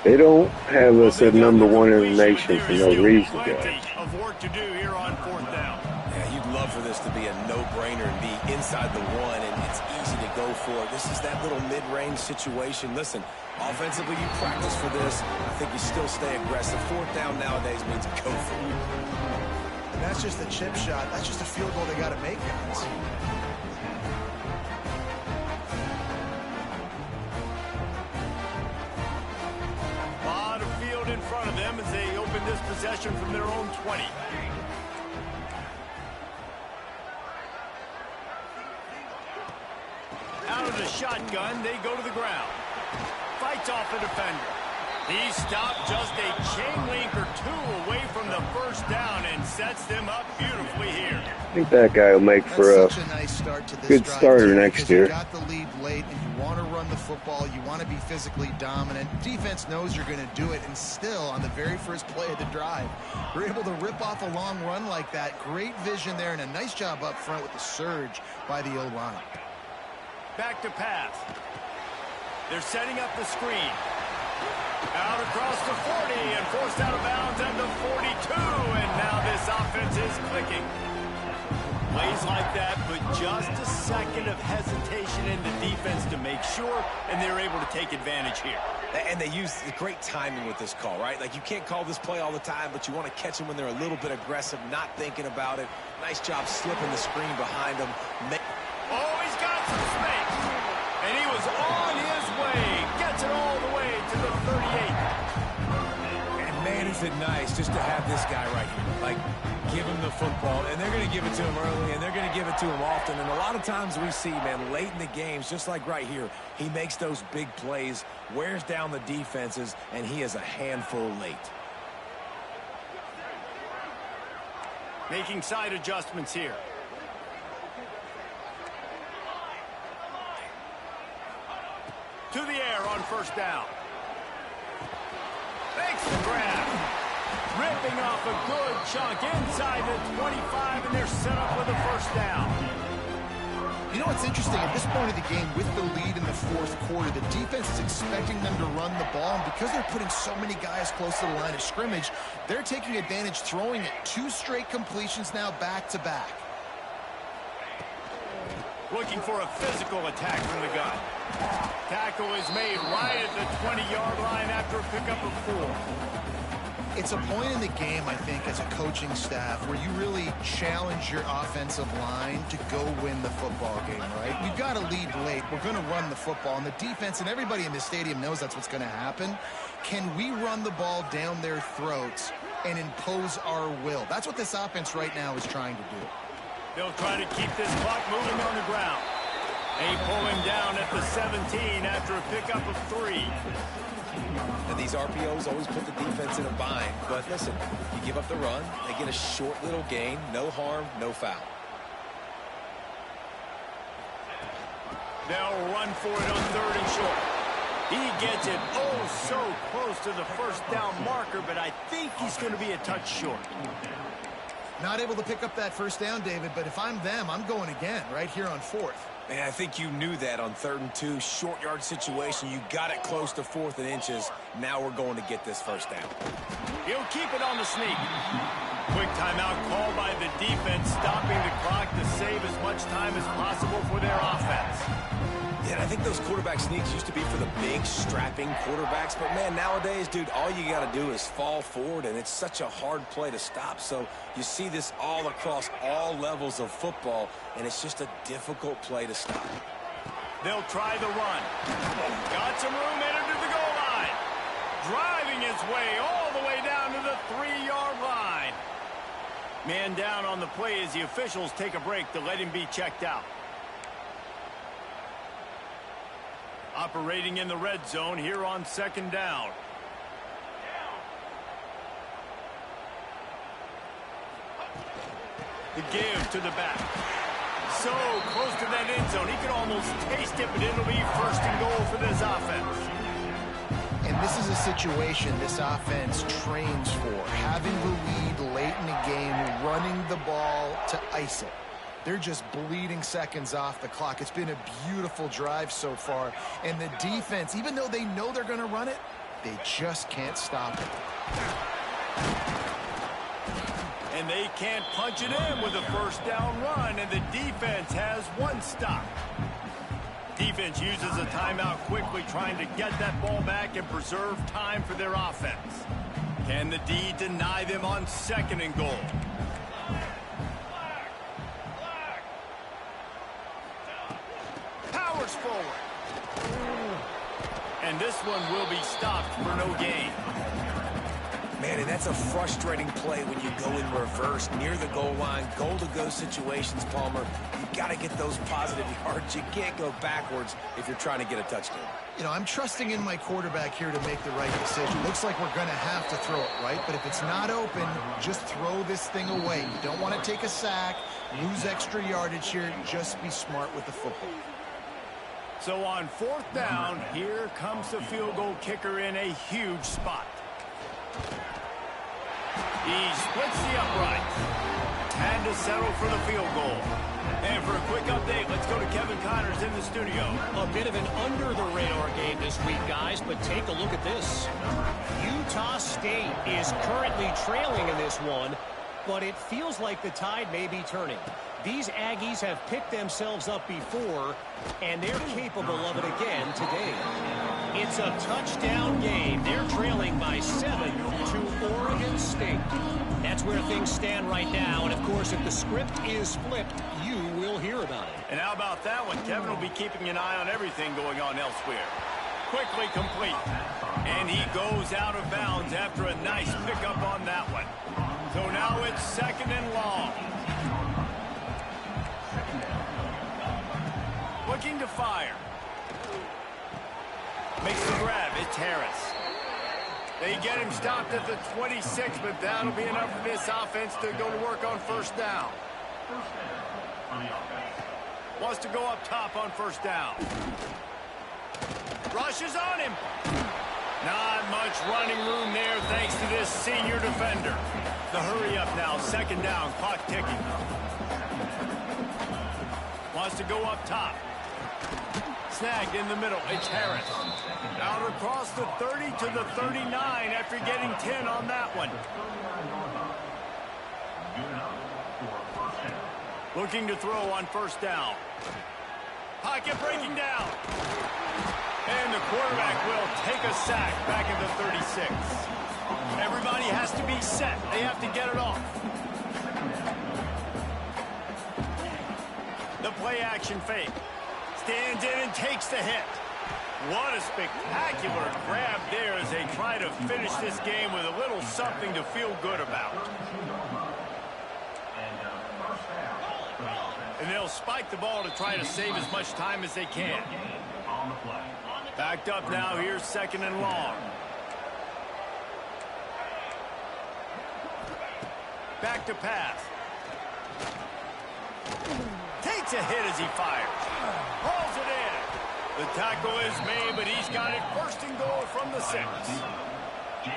S5: They don't have us at #1 in the nation for no reason, guys.
S1: Plenty of work to do here on 4th down.
S3: Yeah, you'd love for this to be a no-brainer and be inside the 1, and it's easy to go for. This is that little mid-range situation. Listen, offensively, you practice for this. I think you still stay aggressive. 4th down nowadays means go for it.
S2: And that's just a chip shot. That's just a field goal they got to make, guys.
S1: in front of them as they open this possession from their own 20. Out of the shotgun, they go to the ground. Fights off a defender. He stopped just a chain link or two away from the first down and sets them up beautifully here.
S5: I think that guy will make for a
S2: nice start to this
S5: good starter next year.
S2: You got the lead late, and you want to run the football. You want to be physically dominant. Defense knows you're going to do it, and still, on the very first play of the drive, you're able to rip off a long run like that. Great vision there, and a nice job up front with the surge by the O-line.
S1: Back to pass. They're setting up the screen. Out across the 40 and forced out of bounds at the 42. And now this offense is clicking. Plays like that, but just a second of hesitation in the defense to make sure, and they're able to take advantage here.
S3: And they use the great timing with this call, right? Like, you can't call this play all the time, but you want to catch them when they're a little bit aggressive, not thinking about it. Nice job slipping the screen behind them.
S1: Oh, he's got some space. And he was on his way. Gets it all the way to the 38.
S3: And man, is it nice just to have this guy right here. Like, give him the football, and they're going to give it to him early, and they're going to give it to him often. And a lot of times we see, man, late in the games, just like right here, he makes those big plays, wears down the defenses, and he is a handful late.
S1: Making side adjustments here. To the air on first down. Makes the grab. Ripping off a good chunk inside the 25, and they're set up with a first down.
S2: You know what's interesting? At this point of the game, with the lead in the fourth quarter, the defense is expecting them to run the ball, and because they're putting so many guys close to the line of scrimmage, they're taking advantage, throwing it 2 straight completions now back-to-back.
S1: Looking for a physical attack from the gun. Tackle is made right at the 20-yard line after a pickup of 4.
S2: It's a point in the game, I think, as a coaching staff where you really challenge your offensive line to go win the football game, right? You've got to lead late. We're going to run the football, and the defense and everybody in the stadium knows that's what's going to happen. Can we run the ball down their throats and impose our will? That's what this offense right now is trying to do.
S1: They'll try to keep this clock moving on the ground. They pull him down at the 17 after a pickup of 3.
S3: And these RPOs always put the defense in a bind. But listen, you give up the run, they get a short little gain, no harm, no foul.
S1: They'll run for it on 3rd and short. He gets it oh so close to the first down marker, but I think he's going to be a touch short.
S2: Not able to pick up that first down, David, but if I'm them, I'm going again right here on 4th.
S3: Man, I think you knew that on 3rd and 2, short yard situation. You got it close to 4th and inches. Now we're going to get this first down.
S1: He'll keep it on the sneak. Quick timeout called by the defense, stopping the clock to save as much time as possible for their offense.
S3: Yeah, I think those quarterback sneaks used to be for the big, strapping quarterbacks. But, man, nowadays, dude, all you got to do is fall forward, and it's such a hard play to stop. So you see this all across all levels of football, and it's just a difficult play to stop.
S1: They'll try the run. Got some room headed to the goal line. Driving his way all the way down to the 3-yard line. Man down on the play as the officials take a break to let him be checked out. Operating in the red zone here on 2nd down. The give to the back. So close to that end zone. He could almost taste it, but it'll be 1st and goal for this offense.
S2: And this is a situation this offense trains for. Having the lead late in the game, running the ball to ice it. They're just bleeding seconds off the clock. It's been a beautiful drive so far. And the defense, even though they know they're going to run it, they just can't stop it.
S1: And they can't punch it in with a first down run, and the defense has 1 stop. Defense uses a timeout quickly, trying to get that ball back and preserve time for their offense. Can the D deny them on 2nd and goal? Powers forward. And this one will be stopped for no gain.
S3: Man, and that's a frustrating play when you go in reverse near the goal line, goal-to-go situations, Palmer. You got to get those positive yards. You can't go backwards if you're trying to get a touchdown.
S2: You know, I'm trusting in my quarterback here to make the right decision. Looks like we're going to have to throw it, right? But if it's not open, just throw this thing away. You don't want to take a sack, lose extra yardage here. Just be smart with the football.
S1: So on 4th down, here comes the field goal kicker in a huge spot. He splits the uprights. Had to settle for the field goal. And for a quick update, let's go to Kevin Connors in the studio.
S4: A bit of an under-the-radar game this week, guys, but take a look at this. Utah State is currently trailing in this one, but it feels like the tide may be turning. These Aggies have picked themselves up before, and they're capable of it again today. It's a touchdown game. They're trailing by 7 to Oregon State. That's where things stand right now, and of course, if the script is flipped, you will hear about it.
S1: And how about that one? Kevin will be keeping an eye on everything going on elsewhere. Quickly complete. And he goes out of bounds after a nice pickup on that one. So now it's 2nd and long. Looking to fire. Makes the grab. It's Harris. They get him stopped at the 26, but that'll be enough for this offense to go to work on 1st down. Wants to go up top on 1st down. Rushes on him. Not much running room there thanks to this senior defender. The hurry up now. 2nd down. Clock ticking. Wants to go up top. Snagged in the middle. It's Harris. Out across the 30 to the 39 after getting 10 on that one. Looking to throw on 1st down. Pocket breaking down. And the quarterback will take a sack back at the 36. Everybody has to be set. They have to get it off. The play action fake. Stands in and takes the hit. What a spectacular grab there as they try to finish this game with a little something to feel good about. And they'll spike the ball to try to save as much time as they can. Backed up now. Here's 2nd and long. Back to pass. Takes a hit as he fires. Hauls it in. The tackle is made, but he's got it 1st and goal from the 6.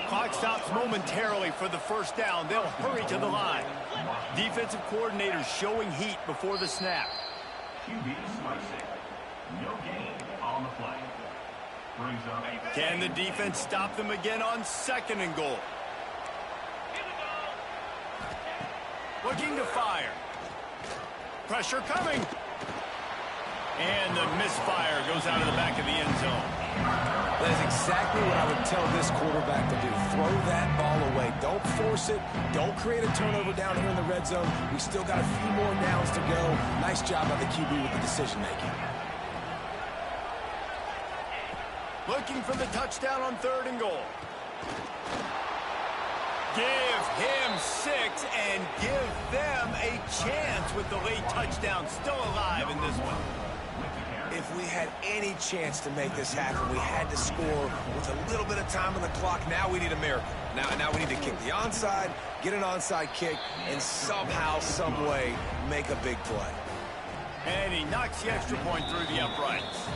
S1: Clock stops momentarily for the 1st down. They'll hurry to the line. Defensive coordinators showing heat before the snap. Can the defense stop them again on 2nd and goal? Looking to fire. Pressure coming. And the misfire goes out of the back of the end zone.
S3: That is exactly what I would tell this quarterback to do. Throw that ball away. Don't force it. Don't create a turnover down here in the red zone. We still got a few more downs to go. Nice job by the QB with the decision-making.
S1: Looking for the touchdown on 3rd and goal. Give him 6 and give them a chance with the late touchdown still alive in this one.
S3: If we had any chance to make this happen, we had to score with a little bit of time on the clock. Now we need a miracle. Now we need to kick the onside, get an onside kick, and somehow, some way, make a big play.
S1: And he knocks the extra point through the uprights.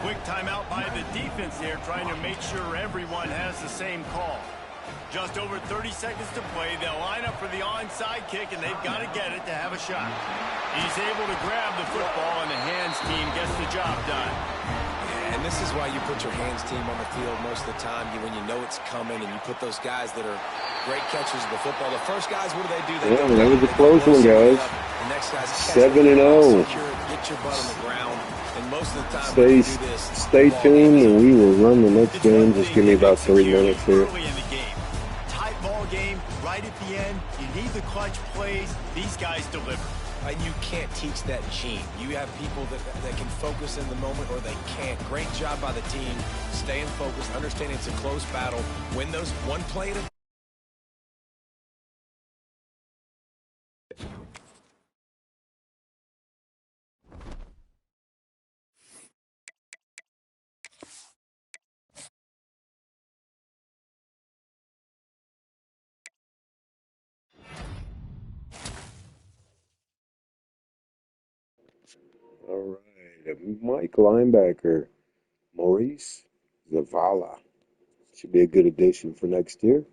S1: Quick timeout by the defense there, trying to make sure everyone has the same call. Just over 30 seconds to play. They'll line up for the onside kick, and they've got to get it to have a shot. He's able to grab the football, and the hands team gets the job done.
S3: Yeah, and this is why you put your hands team on the field most of the time. When you know it's coming, and you put those guys that are great catchers of the football. The first guys, what do? They
S5: yeah, that was a close one, guys.
S3: The next guy's
S5: 7-0.
S3: Get your butt on the ground. And most of the time,
S5: stay tuned, and we will run the next game. Just give me about 3 minutes here.
S1: Game right at the end. You need the clutch plays. These guys deliver.
S3: And you can't teach that gene. You have people that can focus in the moment, or they can't. Great job by the team, staying focused, understanding it's a close battle. Win those one play at a
S5: All right. Mike linebacker, Maurice Zavala. Should be a good addition for next year.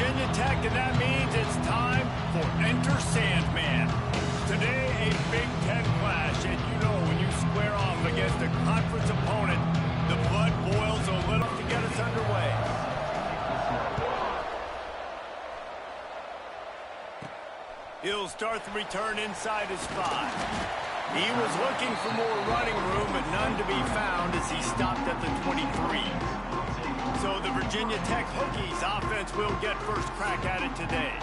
S1: Virginia Tech, and that means it's time for Enter Sandman. Today, a Big Ten clash, and you know when you square off against a conference opponent, the blood boils a little to get us underway. He'll start the return inside his 5. He was looking for more running room, but none to be found as he stopped at the 23. So the Virginia Tech Hokies offense will get first crack at it today.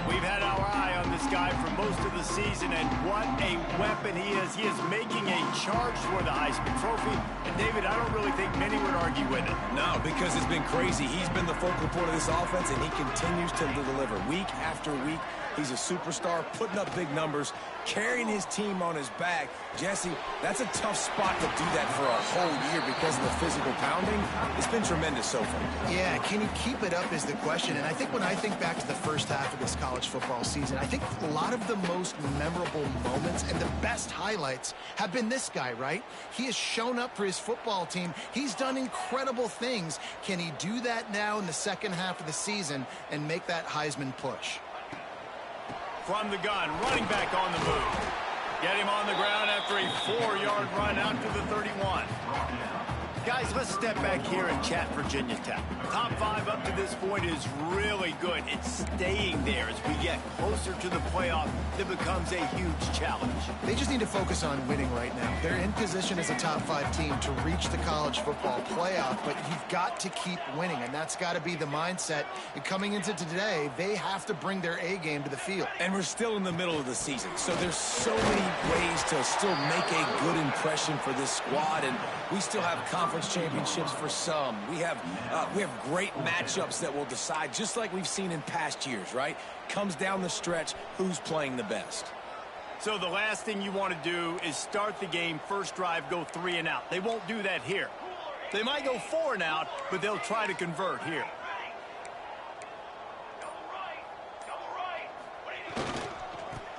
S1: We've had our eye on this guy for most of the season, and what a weapon he is. He is making a charge for the Heisman Trophy. And, David, I don't really think many would argue with it.
S3: No, because it's been crazy. He's been the focal point of this offense, and he continues to deliver week after week. He's a superstar, putting up big numbers, carrying his team on his back. Jesse, that's a tough spot to do that for a whole year because of the physical pounding. It's been tremendous so far.
S2: Yeah, can he keep it up is the question. And I think when I think back to the first half of this college football season, I think a lot of the most memorable moments and the best highlights have been this guy, right? He has shown up for his football team. He's done incredible things. Can he do that now in the second half of the season and make that Heisman push?
S1: From the gun, running back on the move. Get him on the ground after a 4-yard run out to the 31. Guys, let's step back here and chat Virginia Tech. Top 5 up to this point is really good. It's staying there as we get closer to the playoff. That becomes a huge challenge.
S2: They just need to focus on winning right now. They're in position as a top 5 team to reach the college football playoff, but you've got to keep winning, and that's got to be the mindset. And coming into today, they have to bring their A game to the field.
S3: And we're still in the middle of the season, so there's so many ways to still make a good impression for this squad, and we still have conference championships for some. We have great matchups that will decide, just like we've seen in past years, right? Comes down the stretch, who's playing the best.
S1: So the last thing you want to do is start the game, first drive, go 3 and out. They won't do that here. They might go 4 and out, but they'll try to convert here.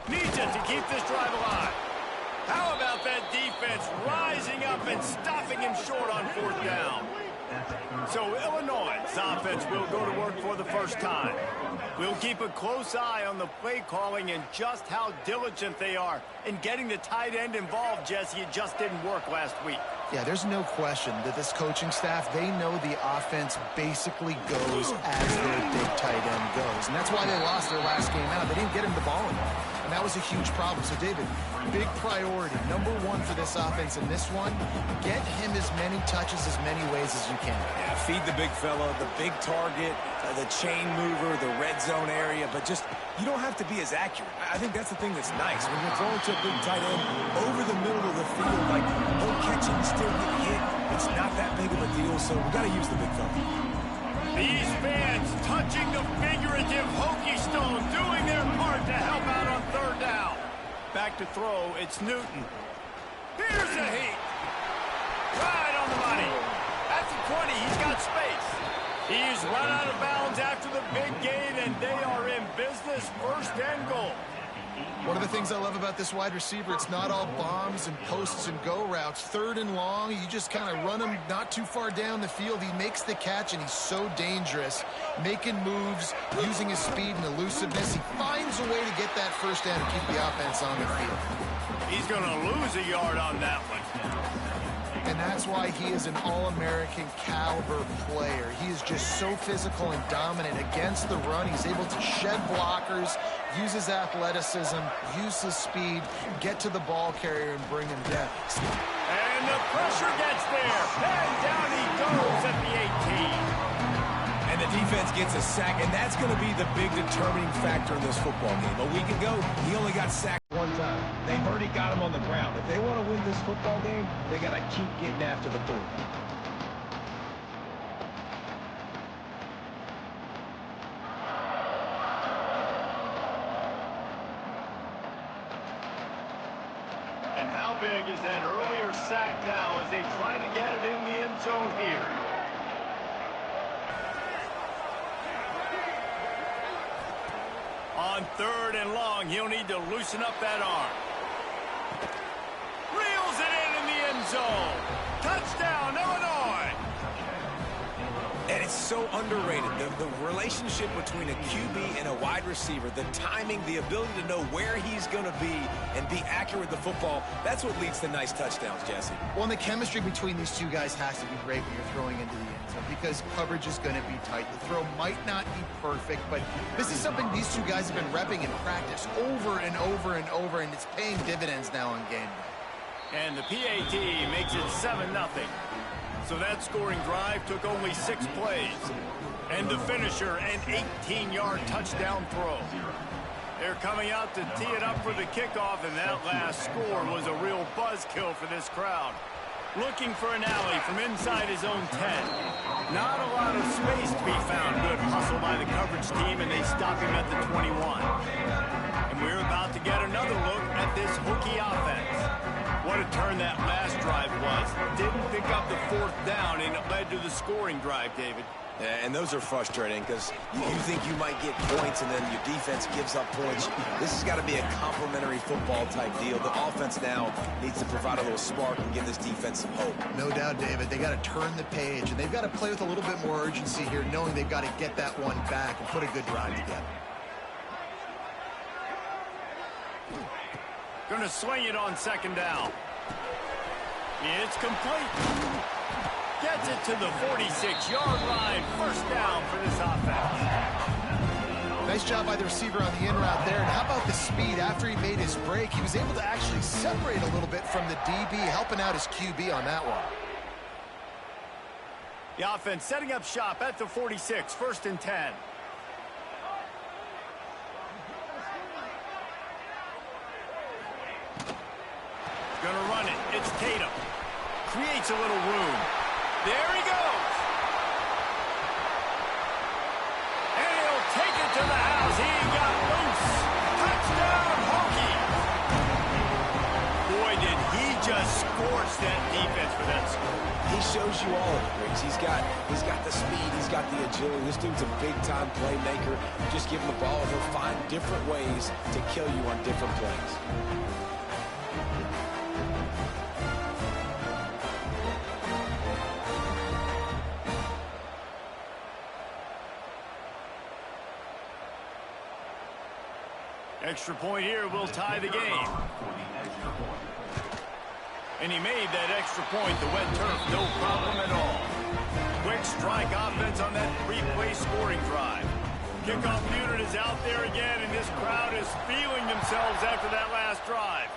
S1: Needs it to keep this drive alive. How about that defense rising up and stopping him short on 4th down? So Illinois' offense will go to work for the first time. We'll keep a close eye on the play calling and just how diligent they are in getting the tight end involved, Jesse. It just didn't work last week.
S2: Yeah, there's no question that this coaching staff, they know the offense basically goes as their big tight end goes. And that's why they lost their last game out. They didn't get him the ball enough. And that was a huge problem. So, David, big priority, number 1 for this offense in this one, get him as many touches as many ways as you can.
S3: Yeah, feed the big fella, the big target, the chain mover, the red zone area, but just, you don't have to be as accurate. I think that's the thing that's nice. When you're throwing to a big tight end over the middle of the field, like, he'll catch it and still get hit. It's not that big of a deal, so we got to use the big fella.
S1: These fans touching the figurative Hokie stone, doing their part to help out on 3rd down. Back to throw, it's Newton. Here's a heat. Right on the money. At the 20, he's got space. He's run out of bounds after the big gain, and they are in business, 1st and goal.
S2: One of the things I love about this wide receiver, it's not all bombs and posts and go routes. 3rd and long, you just kind of run him not too far down the field. He makes the catch, and he's so dangerous, making moves, using his speed and elusiveness. He finds a way to get that 1st down and keep the offense on the field.
S1: He's going to lose a yard on that one.
S2: And that's why he is an All-American caliber player. He is just so physical and dominant against the run. He's able to shed blockers, use his athleticism, use his speed, get to the ball carrier, and bring him down.
S1: And the pressure gets there. And down he goes at the 18.
S3: And the defense gets a sack, and that's going to be the big determining factor in this football game. A week ago, he only got sacked 1 time. They've already got him on the ground. If they want to win this football game, they got to keep getting after the ball.
S1: And how big is that earlier sack now as they try to get it in the end zone here? On 3rd and long, he'll need to loosen up that arm. Reels it in the end zone. Touchdown, Illinois.
S3: And it's so underrated. The relationship between a QB and a wide receiver, the timing, the ability to know where he's going to be and be accurate with the football, that's what leads to nice touchdowns, Jesse.
S2: Well, and the chemistry between these two guys has to be great when you're throwing into the end zone because coverage is going to be tight. The throw might not be perfect, but this is something these two guys have been repping in practice over and over and over, and it's paying dividends now on game day.
S1: And the PAT makes it 7-0. So that scoring drive took only 6 plays. And the finisher, an 18-yard touchdown throw. They're coming out to tee it up for the kickoff, and that last score was a real buzzkill for this crowd. Looking for an alley from inside his own 10. Not a lot of space to be found. Good hustle by the coverage team, and they stop him at the 21. And we're about to get another look at this Hokie offense. What a turn that last drive was. Didn't pick up the 4th down, and it led to the scoring drive, David.
S3: Yeah, and those are frustrating because you think you might get points and then your defense gives up points. This has got to be a complementary football type deal. The offense now needs to provide a little spark and give this defense some hope.
S2: No doubt, David. They got to turn the page, and they've got to play with a little bit more urgency here, knowing they've got to get that one back and put a good drive together.
S1: Going to swing it on 2nd down. It's complete. Gets it to the 46-yard line. 1st down for this offense.
S2: Nice job by the receiver on the in route there. And how about the speed? After he made his break, he was able to actually separate a little bit from the DB, helping out his QB on that one.
S1: The offense setting up shop at the 46. 1st and 10. Gonna run it. It's Tatum. Creates a little room. There he goes. And he'll take it to the house. He got loose. Touchdown, Hokie. Boy, did he just scorch that defense for that score.
S3: He shows you all of it, Riggs. He's got the speed. He's got the agility. This dude's a big-time playmaker. Just give him the ball, and he'll find different ways to kill you on different plays.
S1: Extra point here will tie the game. And he made that extra point, the wet turf, no problem at all. Quick strike offense on that 3-play scoring drive. Kickoff unit is out there again, and this crowd is feeling themselves after that last drive.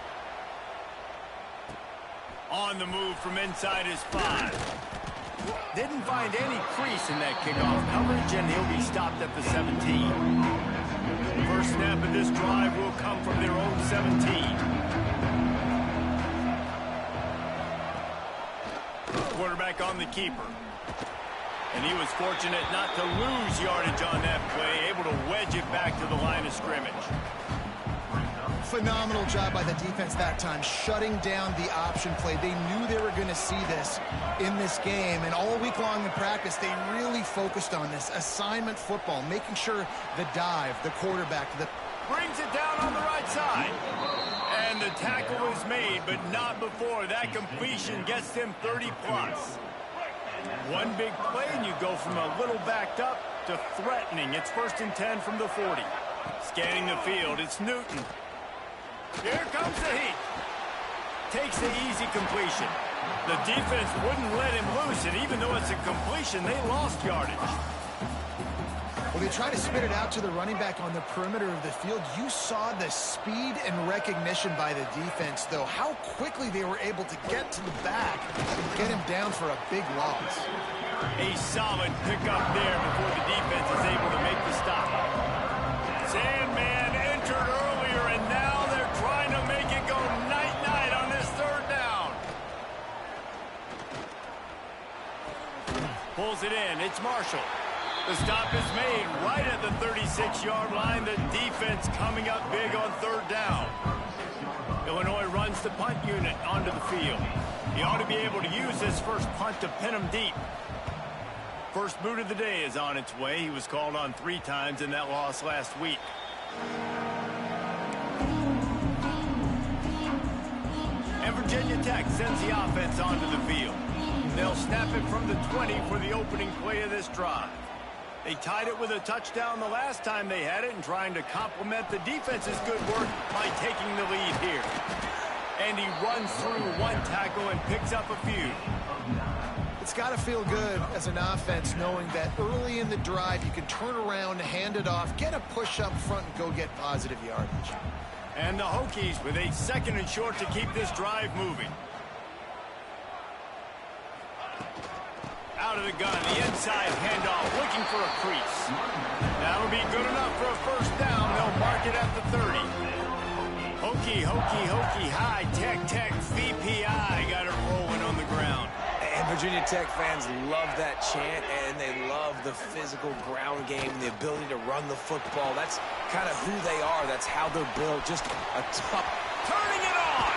S1: On the move from inside his 5. Didn't find any crease in that kickoff coverage, and he'll be stopped at the 17. First snap of this drive will come from their own 17. Quarterback on the keeper. And he was fortunate not to lose yardage on that play, able to wedge it back to the line of scrimmage.
S2: Phenomenal job by the defense that time, shutting down the option play. They knew they were going to see this in this game, and all week long in practice, they really focused on this assignment football, making sure the dive, the quarterback,
S1: brings it down on the right side. And the tackle is made, but not before that completion gets them 30-plus. One big play, and you go from a little backed up to threatening. It's 1st and 10 from the 40. Scanning the field, it's Newton. Here comes the heat. Takes the easy completion. The defense wouldn't let him loose, and even though it's a completion, they lost yardage.
S2: Well, they try to spit it out to the running back on the perimeter of the field. You saw the speed and recognition by the defense, though. How quickly they were able to get to the back and get him down for a big loss.
S1: A solid pickup there before the defense is able to make the stop. Sandman entered earlier, and now they're trying to make it go night-night on this 3rd down. Pulls it in. It's Marshall. The stop is made right at the 36-yard line. The defense coming up big on 3rd down. Illinois runs the punt unit onto the field. He ought to be able to use this first punt to pin him deep. First boot of the day is on its way. He was called on 3 times in that loss last week. And Virginia Tech sends the offense onto the field. They'll snap it from the 20 for the opening play of this drive. They tied it with a touchdown the last time they had it and trying to complement the defense's good work by taking the lead here. And he runs through one tackle and picks up a few.
S2: It's got to feel good as an offense knowing that early in the drive you can turn around, hand it off, get a push up front, and go get positive yardage.
S1: And the Hokies with a 2nd and short to keep this drive moving. Out of the gun, the inside handoff, looking for a crease. That'll be good enough for a first down. They'll mark it at the 30. Hokie, Hokie, Hokie, high, Tech, Tech, VPI got it rolling on the ground.
S3: And Virginia Tech fans love that chant, and they love the physical ground game, the ability to run the football. That's kind of who they are. That's how they're built. Just a tough.
S1: Turning it on.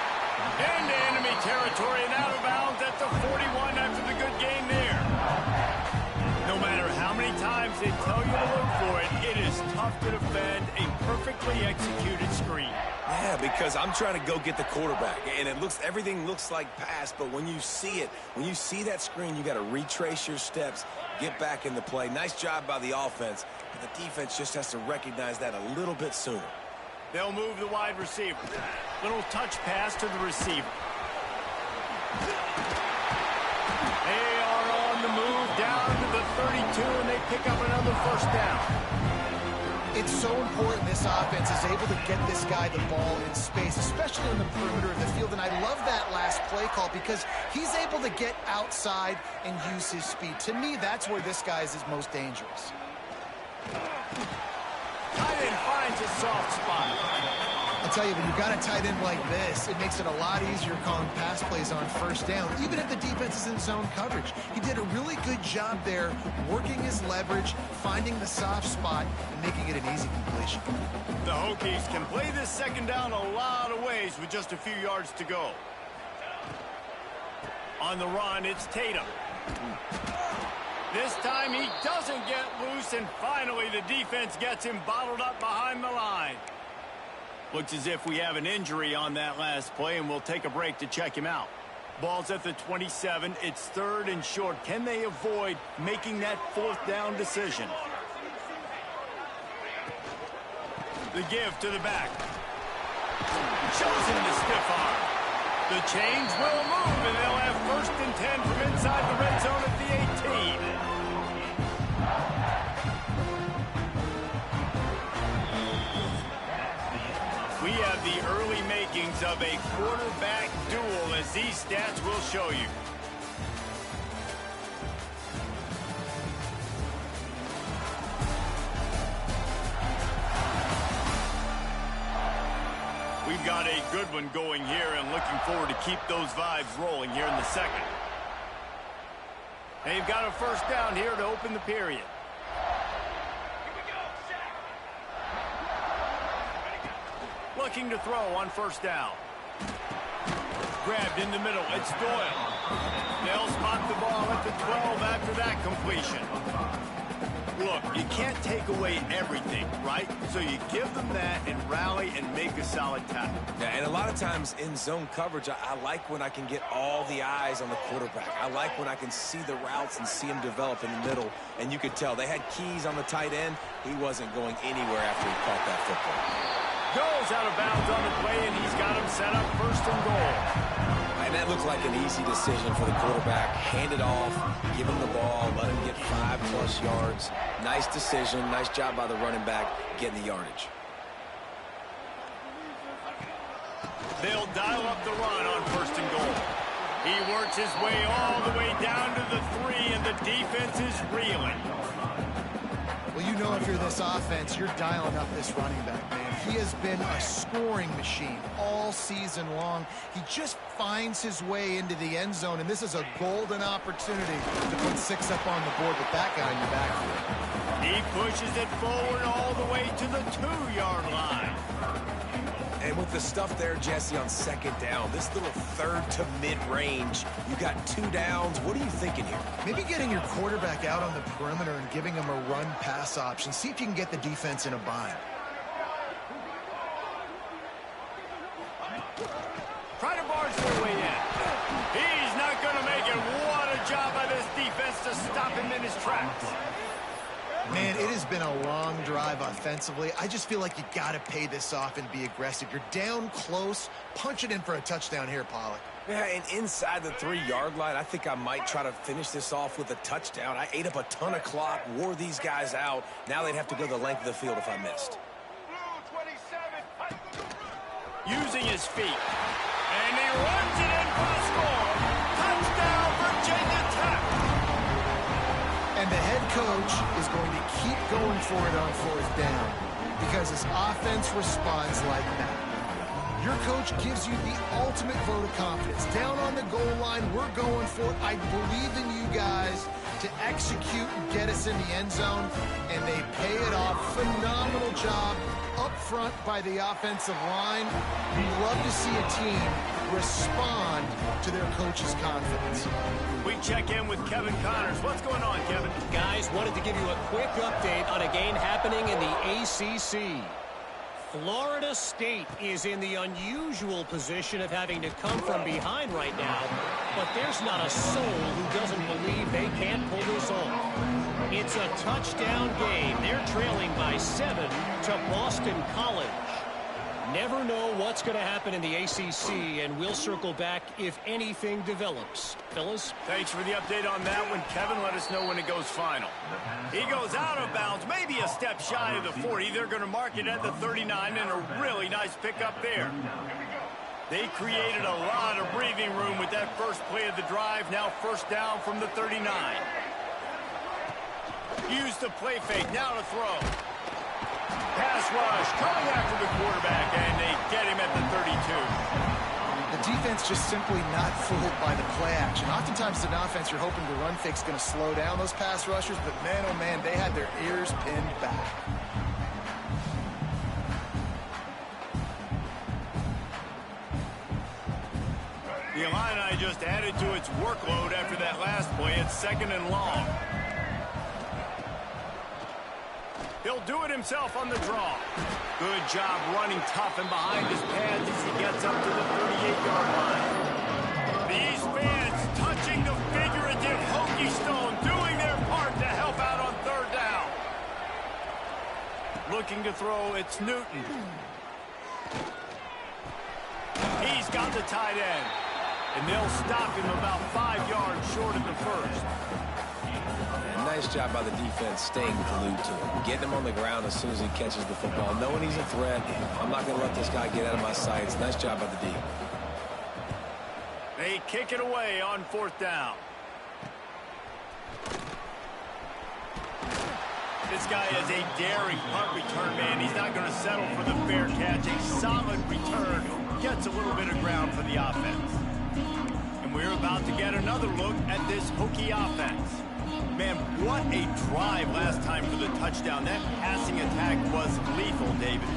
S1: Into enemy territory and out of bounds at the 41 after the good game there. No matter how many times they tell you to look for it, it is tough to defend a perfectly executed screen.
S3: Yeah, because I'm trying to go get the quarterback, and everything looks like pass, but when you see it, when you see that screen, you got to retrace your steps, get back in the play. Nice job by the offense, but the defense just has to recognize that a little bit sooner.
S1: They'll move the wide receiver. Little touch pass to the receiver. They are on the move down to the 32, and they pick up another first down.
S2: It's so important this offense is able to get this guy the ball in space, especially on the perimeter of the field. And I love that last play call because he's able to get outside and use his speed. To me, that's where this guy is his most dangerous.
S1: Tight end finds a soft spot.
S2: I'll tell you, when you've got a tight end like this, it makes it a lot easier calling pass plays on first down, even if the defense is in zone coverage. He did a really good job there, working his leverage, finding the soft spot, and making it an easy completion.
S1: The Hokies can play this 2nd down a lot of ways with just a few yards to go. On the run, it's Tatum. This time he doesn't get loose, and finally the defense gets him bottled up behind the line. Looks as if we have an injury on that last play, and we'll take a break to check him out. Ball's at the 27. It's 3rd and short. Can they avoid making that 4th down decision? The give to the back. Shows him the stiff arm. The change will move, and they'll have 1st and 10 from inside the red zone at the 18. We have the early makings of a quarterback duel, as these stats will show you. We've got a good one going here, and looking forward to keep those vibes rolling here in the 2nd. They've got a first down here to open the period. Looking to throw on first down. Grabbed in the middle. It's Doyle. They'll spot the ball at the 12 after that completion. Look, you can't take away everything, right? So you give them that and rally and make a solid tackle.
S3: Yeah, and a lot of times in zone coverage, I like when I can get all the eyes on the quarterback. I like when I can see the routes and see him develop in the middle. And you could tell they had keys on the tight end. He wasn't going anywhere after he caught that football.
S1: Goes out of bounds on the play, and he's got him set up 1st and goal.
S3: And that looked like an easy decision for the quarterback. Hand it off, give him the ball, let him get 5+ yards. Nice decision, nice job by the running back getting the yardage.
S1: They'll dial up the run on 1st and goal. He works his way all the way down to the 3, and the defense is reeling.
S2: Well, you know if you're this offense, you're dialing up this running back, man. He has been a scoring machine all season long. He just finds his way into the end zone, and this is a golden opportunity to put 6 up on the board with that guy in your backfield.
S1: He pushes it forward all the way to the 2-yard line.
S3: And with the stuff there, Jesse, on 2nd down, this little 3rd to mid-range, you got 2 downs. What are you thinking here?
S2: Maybe getting your quarterback out on the perimeter and giving him a run-pass option. See if you can get the defense in a bind.
S1: Try to barge their way in. He's not going to make it. What a job by this defense to stop him in his tracks.
S2: Man, it has been a long drive offensively. I just feel like you got to pay this off and be aggressive. You're down close. Punch it in for a touchdown here, Pollock.
S3: Yeah, and inside the 3-yard line, I think I might try to finish this off with a touchdown. I ate up a ton of clock, wore these guys out. Now they'd have to go the length of the field if I missed.
S1: Using his feet. And he runs it in for a score. Touchdown, Virginia Tech.
S2: And the head coach is going to keep going for it on 4th down because his offense responds like that. Your coach gives you the ultimate vote of confidence. Down on the goal line, we're going for it. I believe in you guys to execute and get us in the end zone, and they pay it off. Phenomenal job up front by the offensive line. We love to see a team respond to their coach's confidence.
S1: We check in with Kevin Connors. What's going on, Kevin?
S4: Guys, wanted to give you a quick update on a game happening in the ACC. Florida State is in the unusual position of having to come from behind right now, but there's not a soul who doesn't believe they can't pull this off. It's a touchdown game. They're trailing by 7 to Boston College. Never know what's going to happen in the ACC, and we'll circle back if anything develops. Fellas?
S1: Thanks for the update on that one, Kevin. Let us know when it goes final. He goes out of bounds, maybe a step shy of the 40. They're going to mark it at the 39, and a really nice pickup there. They created a lot of breathing room with that first play of the drive. Now 1st down from the 39. Use the play fake, now to throw. Pass rush, coming after the quarterback, and they get him at the 32.
S2: The defense just simply not fooled by the play action. Oftentimes, as an offense, you're hoping the run fake's going to slow down those pass rushers, but man, oh man, they had their ears pinned back.
S1: The Illini just added to its workload after that last play. It's 2nd and long. He'll do it himself on the draw. Good job running tough and behind his pads as he gets up to the 38-yard line. The East fans touching the figurative Hokie stone, doing their part to help out on 3rd down. Looking to throw, it's Newton. He's got the tight end. And they'll stop him about 5 yards short of the 1st.
S3: Nice job by the defense staying glued to him, getting him on the ground as soon as he catches the football, knowing he's a threat. I'm not going to let this guy get out of my sights. Nice job by the D.
S1: They kick it away on 4th down. This guy is a daring punt return man. He's not going to settle for the fair catch. A solid return. Gets a little bit of ground for the offense. And we're about to get another look at this Hokie offense. Man, what a drive last time for the touchdown. That passing attack was lethal, David.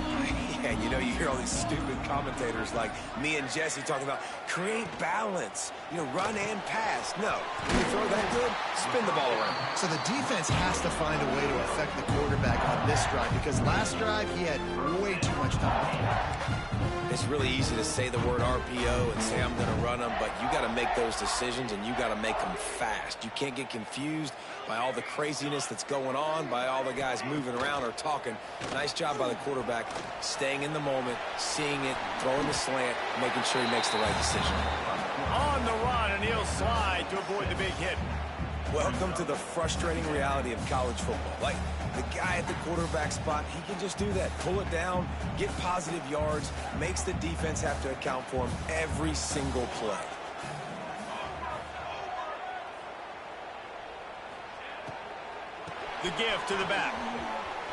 S3: Yeah, you know, you hear all these stupid commentators like me and Jesse talking about create balance, you know, run and pass. No, you throw that good, spin the ball around.
S2: So the defense has to find a way to affect the quarterback on this drive because last drive he had way too much time.
S3: It's really easy to say the word RPO and say I'm going to run them, but you got to make those decisions and you got to make them fast. You can't get confused by all the craziness that's going on, by all the guys moving around or talking. Nice job by the quarterback, staying in the moment, seeing it, throwing the slant, making sure he makes the right decision.
S1: On the run, and he'll slide to avoid the big hit.
S3: Welcome to the frustrating reality of college football. Like, the guy at the quarterback spot, he can just do that. Pull it down, get positive yards, makes the defense have to account for him every single play.
S1: The give to the back.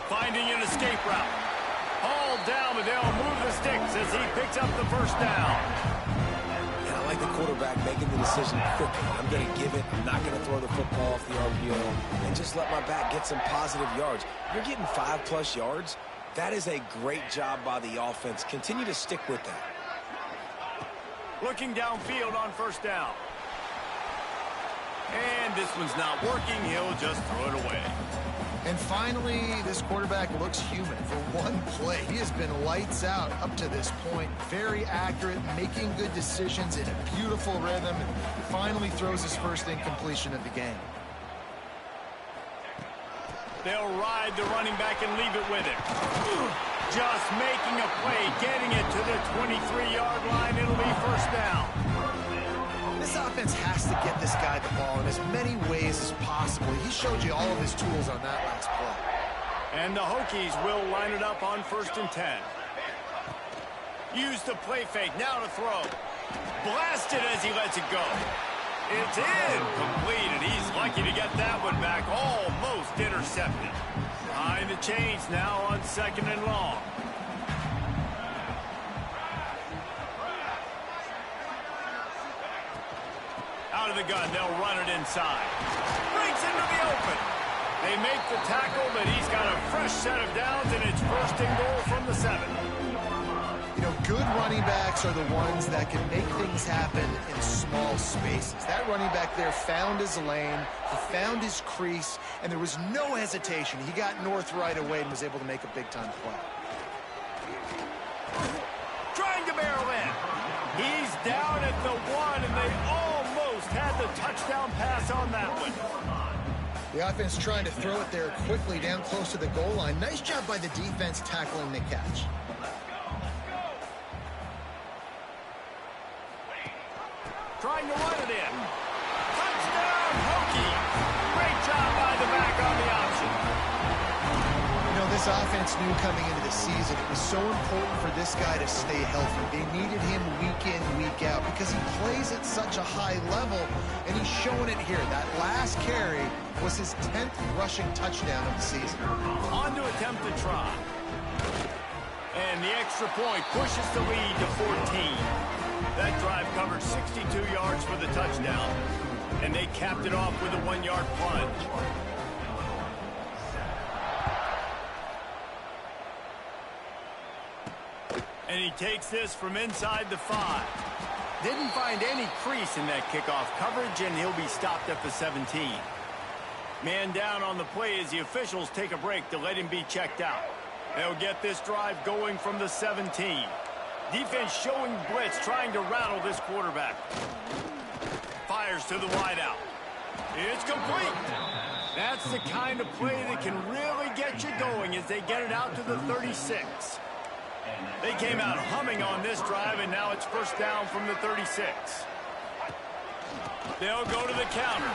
S1: Finding an escape route. Hauled down, but they'll move the sticks as he picks up the 1st down.
S3: And I like the quarterback making the decision quickly. I'm going to give it. I'm not going to throw the football off the RPO and just let my back get some positive yards. You're getting 5+ yards. That is a great job by the offense. Continue to stick with that.
S1: Looking downfield on 1st down. And this one's not working. He'll just throw it away.
S2: And finally, this quarterback looks human. For one play, he has been lights out up to this point. Very accurate, making good decisions in a beautiful rhythm, and finally throws his first incompletion of the game.
S1: They'll ride the running back and leave it with him. Just making a play, getting it to the 23-yard line. It'll be first down.
S2: This offense has to get this guy the ball in as many ways as possible. He showed you all of his tools on that last play.
S1: And the Hokies will line it up on 1st and 10. Use the play fake, now to throw. Blasted as he lets it go. It's incomplete, and he's lucky to get that one back. Almost intercepted. Behind the chains now on 2nd and long. Out of the gun, they'll run it inside. Breaks into the open. They make the tackle, but he's got a fresh set of downs, and it's 1st and goal from the 7.
S2: You know, good running backs are the ones that can make things happen in small spaces. That running back there found his lane, he found his crease, and there was no hesitation. He got north right away and was able to make a big-time play.
S1: Trying to barrel in. He's down at the 1, and they almost had the touchdown pass on that one.
S2: The offense trying to throw it there quickly down close to the goal line. Nice job by the defense tackling the catch.
S1: Trying to run it in. Touchdown, Hokie. Great job by the back on the option.
S2: You know, this offense knew coming into the season it was so important for this guy to stay healthy. They needed him week in, week out because he plays at such a high level, and he's showing it here. That last carry was his 10th rushing touchdown of the season.
S1: On to attempt to try. And the extra point pushes the lead to 14. That drive covered 62 yards for the touchdown, and they capped it off with a 1-yard plunge. And he takes this from inside the 5. Didn't find any crease in that kickoff coverage, and he'll be stopped at the 17. Man down on the play as the officials take a break to let him be checked out. They'll get this drive going from the 17. Defense showing blitz, trying to rattle this quarterback. Fires to the wideout. It's complete. That's the kind of play that can really get you going as they get it out to the 36. They came out humming on this drive, and now it's 1st down from the 36. They'll go to the counter.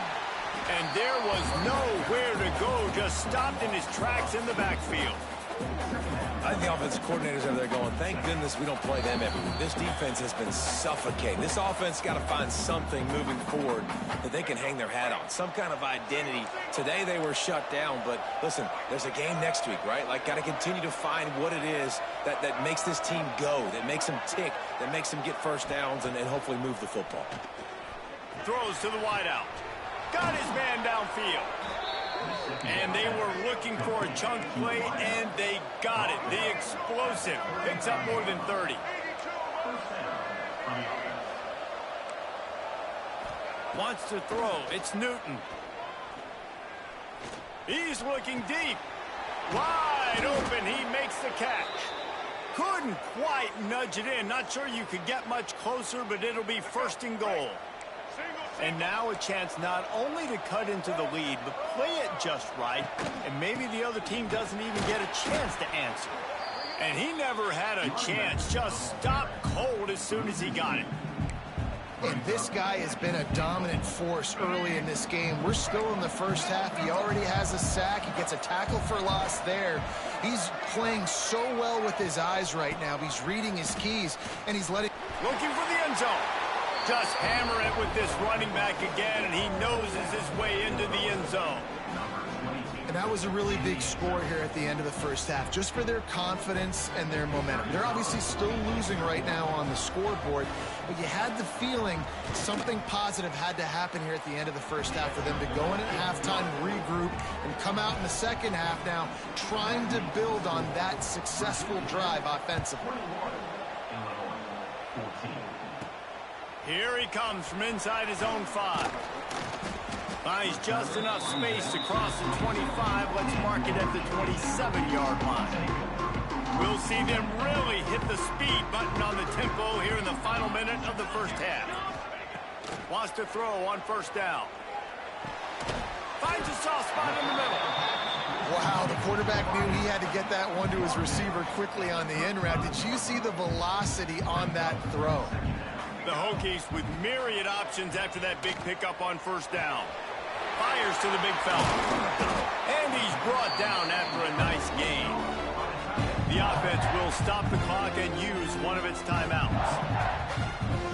S1: And there was nowhere to go, just stopped in his tracks in the backfield.
S3: I think the offensive coordinators over there going, thank goodness we don't play them every week. This defense has been suffocating. This offense got to find something moving forward that they can hang their hat on, some kind of identity. Today they were shut down, but listen, there's a game next week, right? Like, got to continue to find what it is that makes this team go, that makes them tick, that makes them get 1st downs and hopefully move the football.
S1: Throws to the wideout. Got his man downfield. And they were looking for a chunk play, and they got it. The explosive picks up more than 30. Wants to throw. It's Newton. He's looking deep. Wide open. He makes the catch. Couldn't quite nudge it in. Not sure you could get much closer, but it'll be 1st and goal. And now a chance not only to cut into the lead, but play it just right, and maybe the other team doesn't even get a chance to answer. And he never had a chance, just stopped cold as soon as he got it.
S2: And this guy has been a dominant force early in this game. We're still in the 1st half. He already has a sack. He gets a tackle for loss there. He's playing so well with his eyes right now. He's reading his keys, and he's letting...
S1: Looking for the end zone. Just hammer it with this running back again, and he noses his way into the end zone.
S2: And that was a really big score here at the end of the 1st half, just for their confidence and their momentum. They're obviously still losing right now on the scoreboard, but you had the feeling something positive had to happen here at the end of the 1st half for them to go in at halftime, regroup, and come out in the 2nd half now trying to build on that successful drive offensively.
S1: Here he comes from inside his own 5. Buys just enough space to cross the 25. Let's mark it at the 27-yard line. We'll see them really hit the speed button on the tempo here in the final minute of the 1st half. Wants to throw on 1st down. Finds a soft spot in the middle.
S2: Wow, the quarterback knew he had to get that one to his receiver quickly on the in route. Did you see the velocity on that throw?
S1: The Hokies with myriad options after that big pickup on first down. Fires to the big fella. And he's brought down after a nice gain. The offense will stop the clock and use one of its timeouts.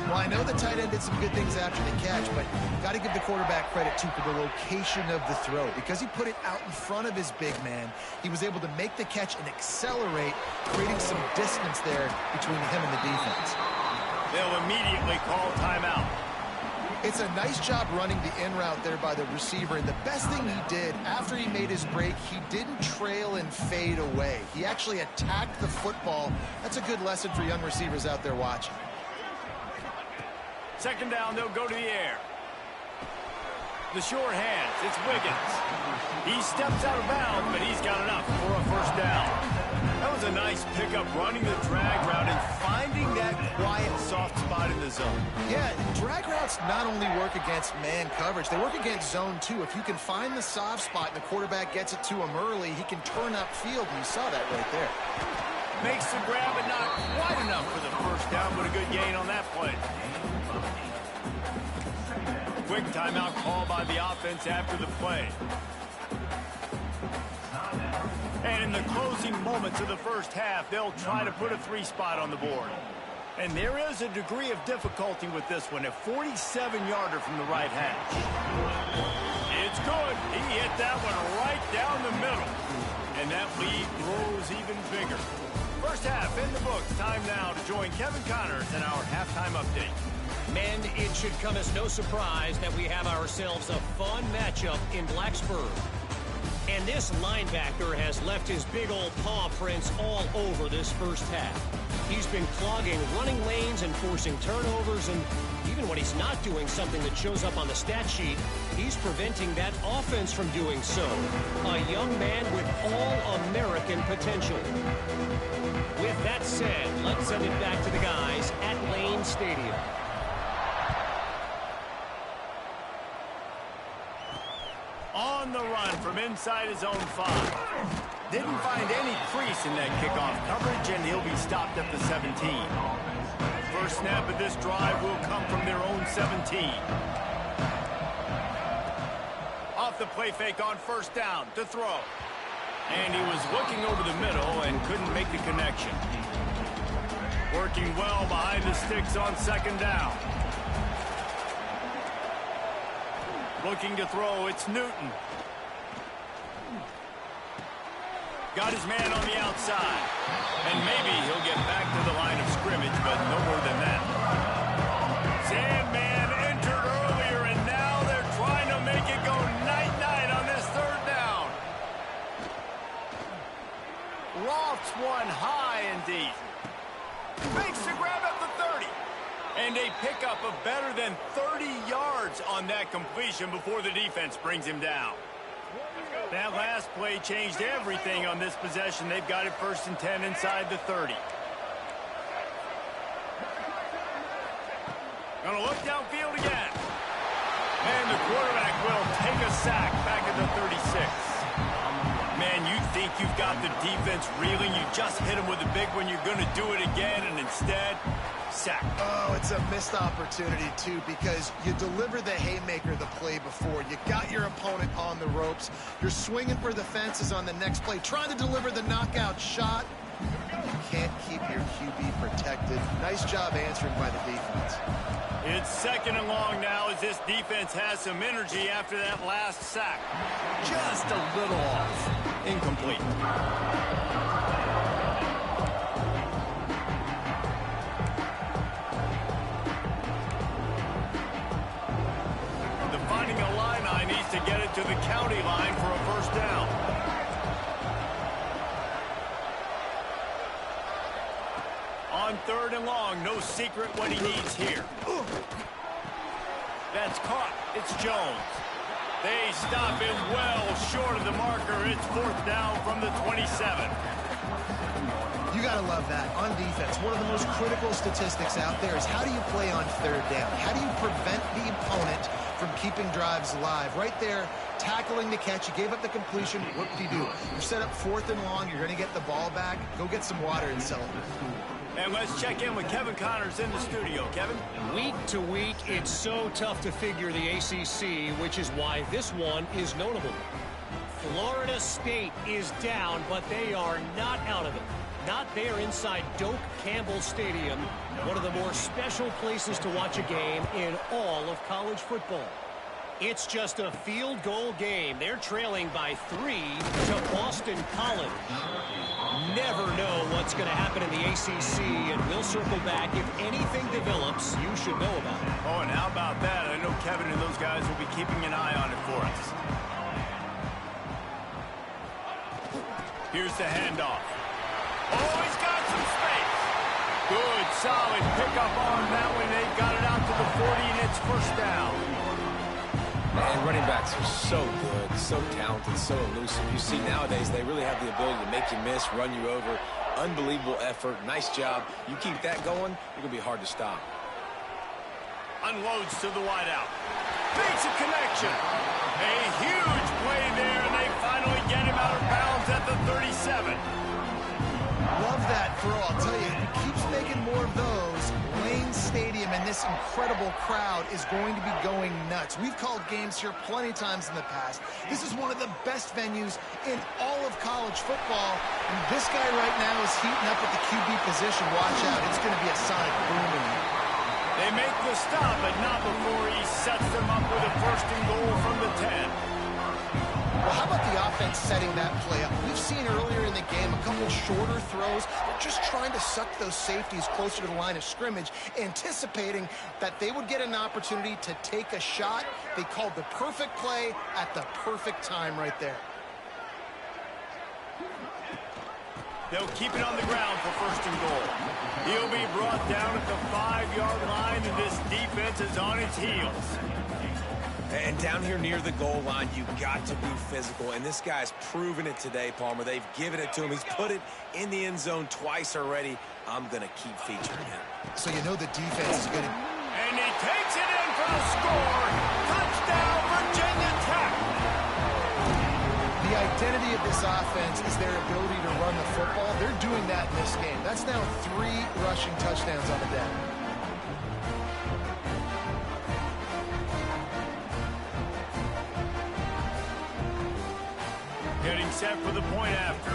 S2: Well, I know the tight end did some good things after the catch, but got to give the quarterback credit, too, for the location of the throw. Because he put it out in front of his big man, he was able to make the catch and accelerate, creating some distance there between him and the defense.
S1: They'll immediately call timeout.
S2: It's a nice job running the in route there by the receiver, and the best thing he did after he made his break, he didn't trail and fade away. He actually attacked the football. That's a good lesson for young receivers out there watching.
S1: Second down, they'll go to the air. The short hands, it's Wiggins. He steps out of bounds, but he's got enough for a first down. That was a nice pickup, running the drag route and finding that quiet, soft spot in the zone.
S2: Yeah, drag routes not only work against man coverage, they work against zone too. If you can find the soft spot and the quarterback gets it to him early, he can turn upfield, and you saw that right there.
S1: Makes the grab, but not quite enough for the first down, but a good gain on that play. Quick timeout call by the offense after the play. And in the closing moments of the first half, they'll try to put a 3-spot on the board. And there is a degree of difficulty with this one, a 47-yarder from the right hash. It's good. He hit that one right down the middle. And that lead grows even bigger. First half in the books. Time now to join Kevin Connors in our halftime update.
S4: And it should come as no surprise that we have ourselves a fun matchup in Blacksburg. And this linebacker has left his big old paw prints all over this first half. He's been clogging running lanes and forcing turnovers, and even when he's not doing something that shows up on the stat sheet, he's preventing that offense from doing so. A young man with all-American potential. With that said, let's send it back to the guys at Lane Stadium.
S1: On the run from inside his own 5. Didn't find any crease in that kickoff coverage, and he'll be stopped at the 17. First snap of this drive will come from their own 17. Off the play fake on first down to throw. And he was looking over the middle and couldn't make the connection. Working well behind the sticks on second down. Looking to throw, it's Newton. Got his man on the outside. And maybe he'll get back to the line of scrimmage, but no more than that. Sandman entered earlier, and now they're trying to make it go night-night on this third down. Lofts one high and deep. Makes the grab at the 30. And a pickup of better than 30 yards on that completion before the defense brings him down. That last play changed everything on this possession. They've got it 1st and 10 inside the 30. Gonna look downfield again. And the quarterback will take a sack back at the 36. Man, you think you've got the defense reeling. You just hit them with a big one. You're going to do it again, and instead, sack.
S2: Oh, it's a missed opportunity, too, because you deliver the haymaker the play before. You got your opponent on the ropes. You're swinging for the fences on the next play, trying to deliver the knockout shot. You can't keep your QB protected. Nice job answering by the defense.
S1: It's second and long now as this defense has some energy after that last sack. Just a little off. Incomplete. Defining a line, needs to get it to the county line for a first down. On third and long, no secret what he needs here. That's caught. It's Jones. They stop him well short of the marker. It's fourth down from the 27.
S2: You got to love that. On defense, one of the most critical statistics out there is how do you play on third down? How do you prevent the opponent from keeping drives alive. Right there, tackling the catch. You gave up the completion. What do you do? You're set up 4th and long. You're going to get the ball back. Go get some water and celebrate.
S1: And let's check in with Kevin Connors in the studio. Kevin?
S4: Week to week, it's so tough to figure the ACC, which is why this one is notable. Florida State is down, but they are not out of it. Not there inside Doak Campbell Stadium, one of the more special places to watch a game in all of college football. It's just a field goal game. They're trailing by 3 to Boston College. Never know what's going to happen in the ACC, and we'll circle back if anything develops you should know about.
S1: Oh, and how about that? I know Kevin and those guys will be keeping an eye on it for us. Here's the handoff. Oh, he's got some space. Good, solid pickup on that one. They got it out to the 40, and it's first down.
S3: And running backs are so good, so talented, so elusive. You see nowadays they really have the ability to make you miss, run you over. Unbelievable effort. Nice job. You keep that going, you're going to be hard to stop.
S1: Unloads to the wideout. Makes a connection. A huge play there, and they finally get him out of bounds at the 37.
S2: Love that throw. I'll tell you, if he keeps making more of those, Lane Stadium and this incredible crowd is going to be going nuts. We've called games here plenty of times in the past. This is one of the best venues in all of college football. And this guy right now is heating up at the QB position. Watch out. It's going to be a sonic boom in here.
S1: They make the stop, but not before he sets them up with a 1st and goal from the 10.
S2: Well, how about the offense setting that play up? We've seen earlier in the game a couple shorter throws. They're just trying to suck those safeties closer to the line of scrimmage, anticipating that they would get an opportunity to take a shot. They called the perfect play at the perfect time right there.
S1: They'll keep it on the ground for 1st and goal. He'll be brought down at the 5-yard line, and this defense is on its heels.
S3: And down here near the goal line, you've got to be physical. And this guy's proven it today, Palmer. They've given it to him. He's put it in the end zone twice already. I'm going to keep featuring him.
S2: So you know the defense is going to...
S1: And he takes it in for the score. Touchdown, Virginia Tech.
S2: The identity of this offense is their ability to run the football. They're doing that in this game. That's now 3 rushing touchdowns on the day.
S1: Getting set for the point after.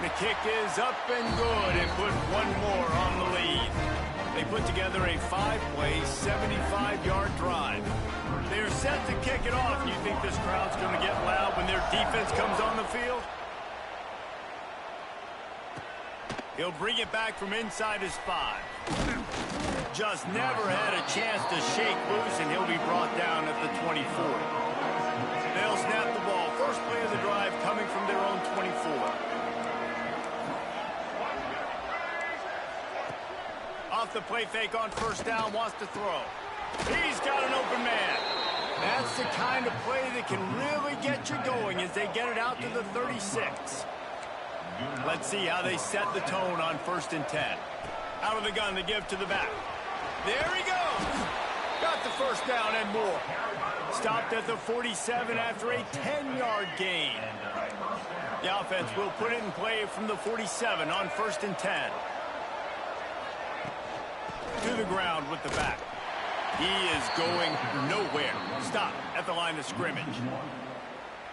S1: The kick is up and good and put one more on the lead. They put together a 5-play, 75-yard drive. They are set to kick it off. You think this crowd's going to get loud when their defense comes on the field? He'll bring it back from inside his 5. Just never had a chance to shake loose, and he'll be brought down at the 24. They'll snap the ball. First play of the drive coming from their own 24. Off the play fake on 1st down, wants to throw. He's got an open man. That's the kind of play that can really get you going as they get it out to the 36. Let's see how they set the tone on 1st and 10. Out of the gun, they give to the back. There he goes. Got the 1st down and more. Stopped at the 47 after a 10-yard gain. The offense will put it in play from the 47 on 1st and 10. To the ground with the back. He is going nowhere. Stop at the line of scrimmage.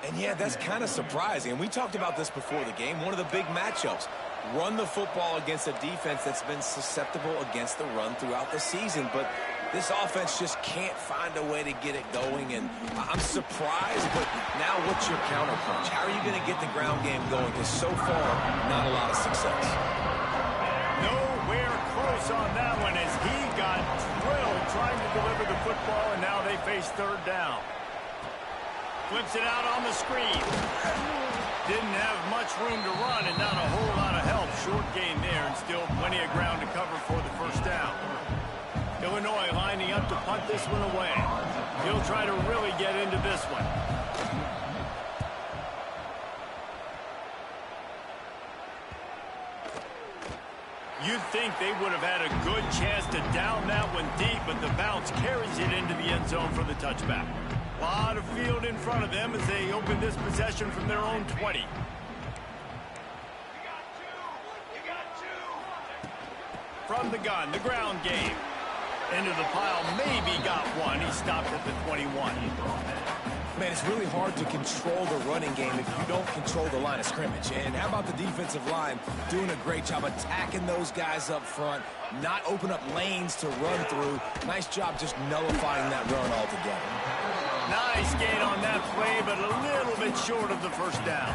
S3: And yeah, that's kind of surprising. And we talked about this before the game. One of the big matchups. Run the football against a defense that's been susceptible against the run throughout the season. But this offense just can't find a way to get it going. And I'm surprised, but now what's your counterpunch? How are you going to get the ground game going? Because so far, not a lot of success.
S1: Nowhere close on that one as he got drilled trying to deliver the football, and now they face 3rd down. Flips it out on the screen. Didn't have much room to run and not a whole lot of help. Short gain there and still plenty of ground to cover for the 1st down. Illinois lining up to punt this one away. He'll try to really get into this one. You'd think they would have had a good chance to down that one deep, but the bounce carries it into the end zone for the touchback. A lot of field in front of them as they open this possession from their own 20. From the gun, the ground game. Into the pile, maybe got one. He stopped at the 21.
S3: Man, it's really hard to control the running game if you don't control the line of scrimmage. And how about the defensive line doing a great job attacking those guys up front, not open up lanes to run through. Nice job just nullifying that run altogether.
S1: Nice gain on that play, but a little bit short of the first down.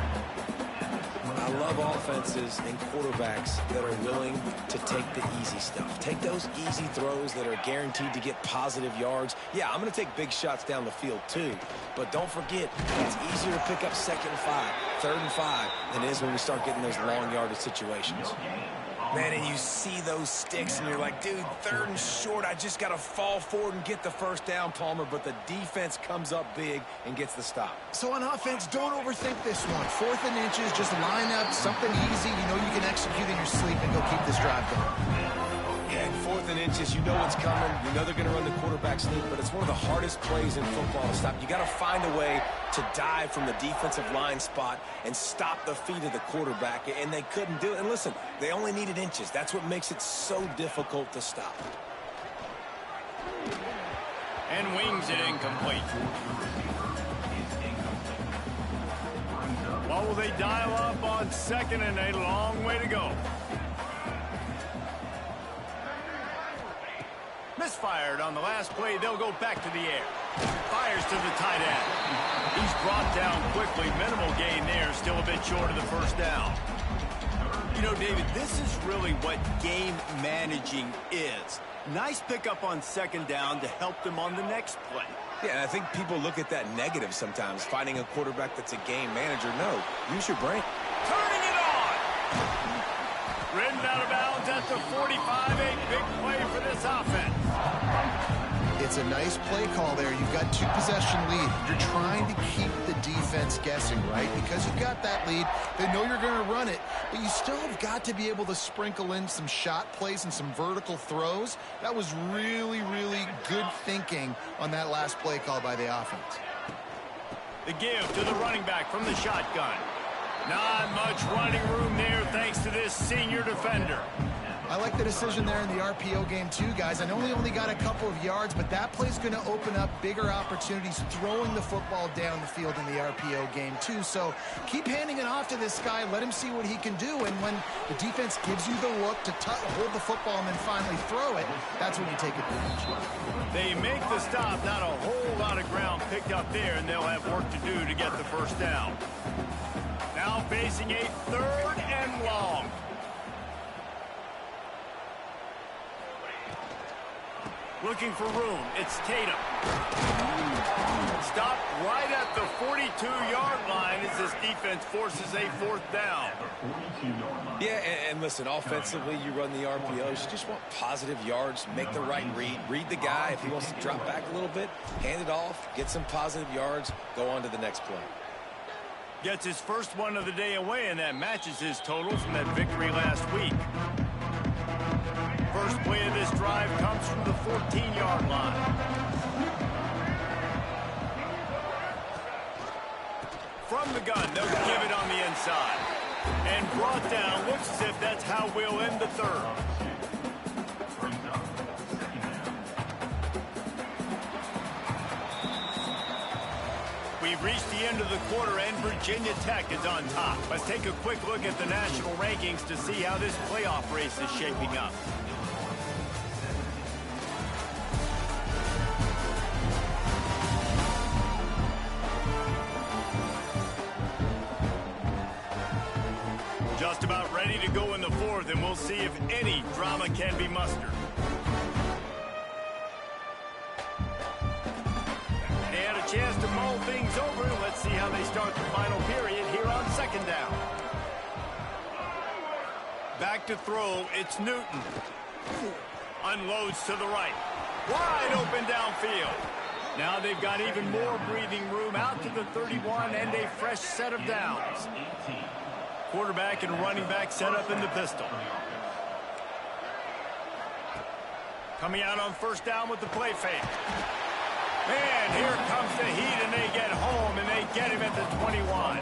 S3: I love offenses and quarterbacks that are willing to take the easy stuff. Take those easy throws that are guaranteed to get positive yards. Yeah, I'm going to take big shots down the field too. But don't forget, it's easier to pick up 2nd and 5, 3rd and 5 than it is when we start getting those long yardage situations. Man, and you see those sticks, and you're like, dude, 3rd and short, I just got to fall forward and get the first down, Palmer, but the defense comes up big and gets the stop.
S2: So on offense, don't overthink this one. 4th and inches, just line up, something easy you know you can execute in your sleep and go keep this drive going.
S3: Yeah, and 4th and inches, you know what's coming. You know they're going to run the quarterback sneak, but it's one of the hardest plays in football to stop. You got to find a way to dive from the defensive line spot and stop the feet of the quarterback, and they couldn't do it. And listen, they only needed inches. That's what makes it so difficult to stop.
S1: And wings it incomplete. What will they dial up on 2nd and a long way to go? Misfired on the last play. They'll go back to the air. Fires to the tight end. He's brought down quickly. Minimal gain there. Still a bit short of the first down. You know, David, this is really what game managing is. Nice pickup on 2nd down to help them on the next play.
S3: Yeah, and I think people look at that negative sometimes, finding a quarterback that's a game manager. No, use your brain.
S1: Turning it on! Ridden out of bounds at the 45. A big play for this offense.
S2: It's a nice play call there. You've got 2-possession lead. You're trying to keep the defense guessing, right? Because you've got that lead. They know you're going to run it, but you still have got to be able to sprinkle in some shot plays and some vertical throws. That was really, really good thinking on that last play call by the offense.
S1: The give to the running back from the shotgun. Not much running room there thanks to this senior defender.
S2: I like the decision there in the RPO game too, guys. I know he only got a couple of yards, but that play's going to open up bigger opportunities throwing the football down the field in the RPO game too. So keep handing it off to this guy. Let him see what he can do. And when the defense gives you the look to hold the football and then finally throw it, that's when you take advantage.
S1: They make the stop. Not a whole lot of ground picked up there, and they'll have work to do to get the first down. Now facing a 3rd and long. Looking for room. It's Tatum. Stopped right at the 42-yard line as this defense forces a 4th down.
S3: Yeah, and listen, offensively, you run the RPOs. You just want positive yards, make the right read. Read the guy. If he wants to drop back a little bit, hand it off, get some positive yards, go on to the next play.
S1: Gets his first one of the day away, and that matches his total from that victory last week. First play of this drive comes from the 14-yard line. From the gun, they'll give it on the inside. And brought down, looks as if that's how we'll end the 3rd. We've reached the end of the quarter, and Virginia Tech is on top. Let's take a quick look at the national rankings to see how this playoff race is shaping up. Just about ready to go in the 4th, and we'll see if any drama can be mustered. They had a chance to mull things over. Let's see how they start the final period here on 2nd down. Back to throw, it's Newton. Unloads to the right. Wide open downfield. Now they've got even more breathing room out to the 31 and a fresh set of downs. Quarterback and running back set up in the pistol. Coming out on first down with the play fake. And here comes the heat, and they get home, and they get him at the 21.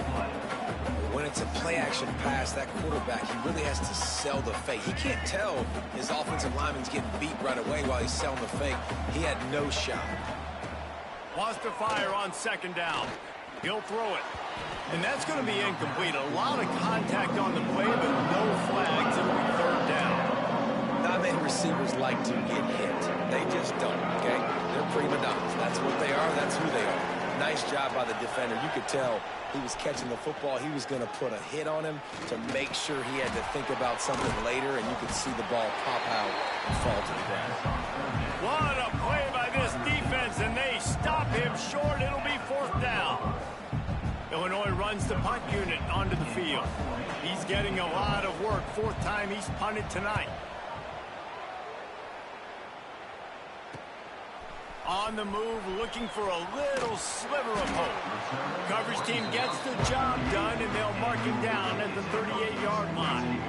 S3: When it's a play-action pass, that quarterback, he really has to sell the fake. He can't tell his offensive lineman's getting beat right away while he's selling the fake. He had no shot.
S1: Wants to fire on second down. He'll throw it. And that's going to be incomplete. A lot of contact on the play, but no flags. It'll be third down.
S3: Not many receivers like to get hit. They just don't, okay? They're prima donnas. That's what they are. That's who they are. Nice job by the defender. You could tell he was catching the football. He was going to put a hit on him to make sure he had to think about something later, and you could see the ball pop out and fall to the ground.
S1: What a play by this defense, and they stop him short. It'll be fourth down. Illinois runs the punt unit onto the field. He's getting a lot of work. Fourth time he's punted tonight. On the move, looking for a little sliver of hope. Coverage team gets the job done, and they'll mark him down at the 38-yard line.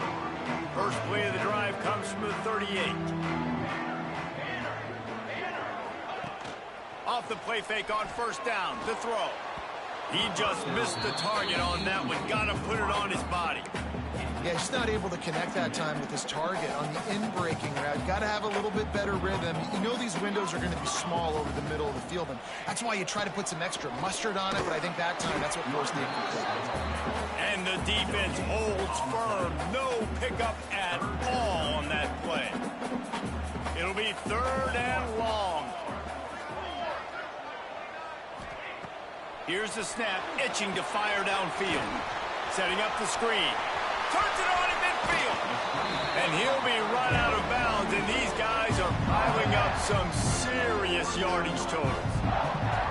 S1: First play of the drive comes from the 38. Off the play fake on first down, the throw. He just missed the target on that one. Got to put it on his body.
S2: Yeah, just not able to connect that time with his target on the in-breaking route. Got to have a little bit better rhythm. You know these windows are going to be small over the middle of the field, and that's why you try to put some extra mustard on it, but I think that time that's what forced the incomplete.
S1: And the defense holds firm. No pickup at all on that play. It'll be third and long. Here's the snap, itching to fire downfield. Setting up the screen. Turns it on in midfield. And he'll be run out of bounds, and these guys are piling up some serious yardage totals.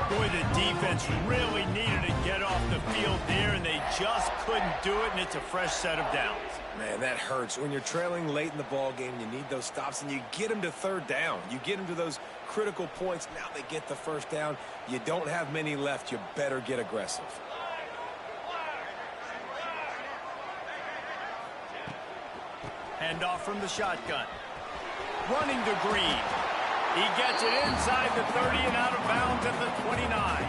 S1: Boy, the defense really needed to get off the field there, and they just couldn't do it, and it's a fresh set of downs.
S3: Man, that hurts. When you're trailing late in the ball game, you need those stops, and you get them to third down. You get them to those critical points. Now they get the first down. You don't have many left. You better get aggressive.
S1: Handoff from the shotgun. Running to Green. He gets it inside the 30 and out of bounds at the 29.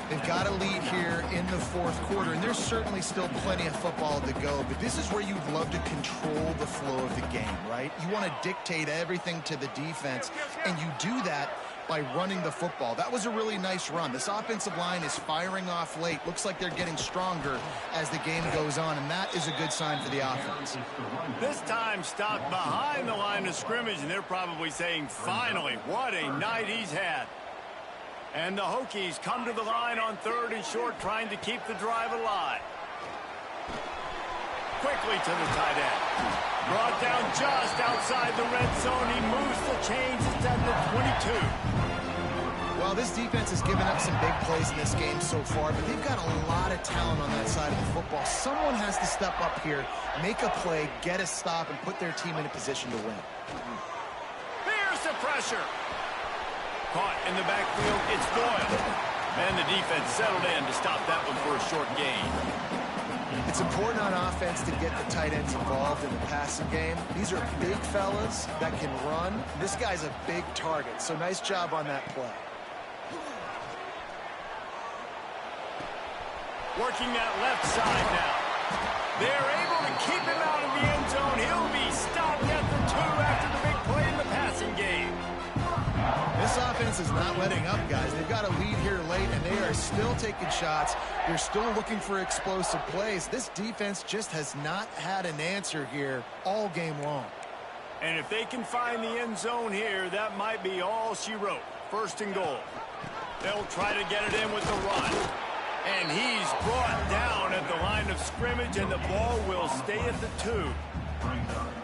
S2: They've got a lead here in the fourth quarter, and there's certainly still plenty of football to go, but this is where you'd love to control the flow of the game, right? You want to dictate everything to the defense, and you do that by running the football. That was a really nice run. This offensive line is firing off late. Looks like they're getting stronger as the game goes on, and that is a good sign for the offense.
S1: This time stopped behind the line of scrimmage, and they're probably saying, finally, what a night he's had. And the Hokies come to the line on third and short, trying to keep the drive alive. Quickly to the tight end. Brought down just outside the red zone. He moves the chains. It's at the 22.
S2: Well, this defense has given up some big plays in this game so far, but they've got a lot of talent on that side of the football. Someone has to step up here, make a play, get a stop, and put their team in a position to win.
S1: Here's the pressure. Caught in the backfield. It's Doyle. And the defense settled in to stop that one for a short gain.
S2: It's important on offense to get the tight ends involved in the passing game. These are big fellas that can run. This guy's a big target, so nice job on that play.
S1: Working that left side now. They're able to keep him out of the end zone. He'll be stopped at the 2 after the big play in the passing game.
S2: This offense is not letting up, guys. They've got a lead here late, and they are still taking shots. They're still looking for explosive plays. This defense just has not had an answer here all game long.
S1: And if they can find the end zone here, that might be all she wrote. First and goal. They'll try to get it in with the run. And he's brought down at the line of scrimmage, and the ball will stay at the 2.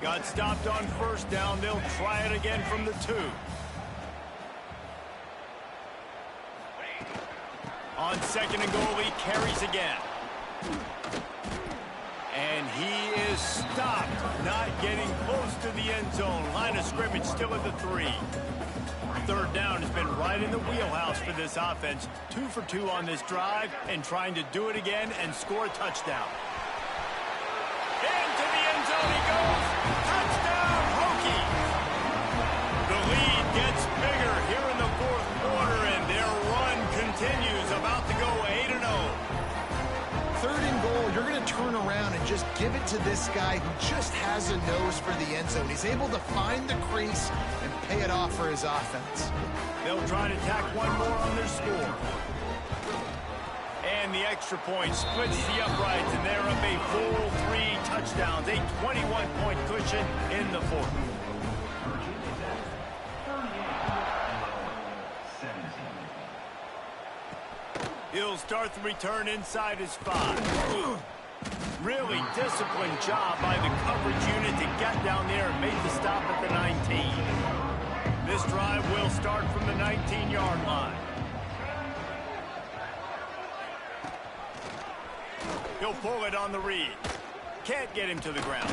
S1: Got stopped on first down. They'll try it again from the 2. On second and goal, he carries again. And he is stopped, not getting close to the end zone. Line of scrimmage still at the 3. Third down has been right in the wheelhouse for this offense. 2 for 2 on this drive and trying to do it again and score a touchdown. Into the end zone he goes. Touchdown, Hokies!
S2: just give it to this guy who just has a nose for the end zone. He's able to find the crease and pay it off for his offense.
S1: They'll try to tack one more on their score. And the extra point splits the uprights, and they're up a full 3 touchdowns, a 21-point cushion in the fourth. He'll start the return inside his 5. Really disciplined job by the coverage unit to get down there and make the stop at the 19. This drive will start from the 19-yard line. He'll pull it on the read. Can't get him to the ground.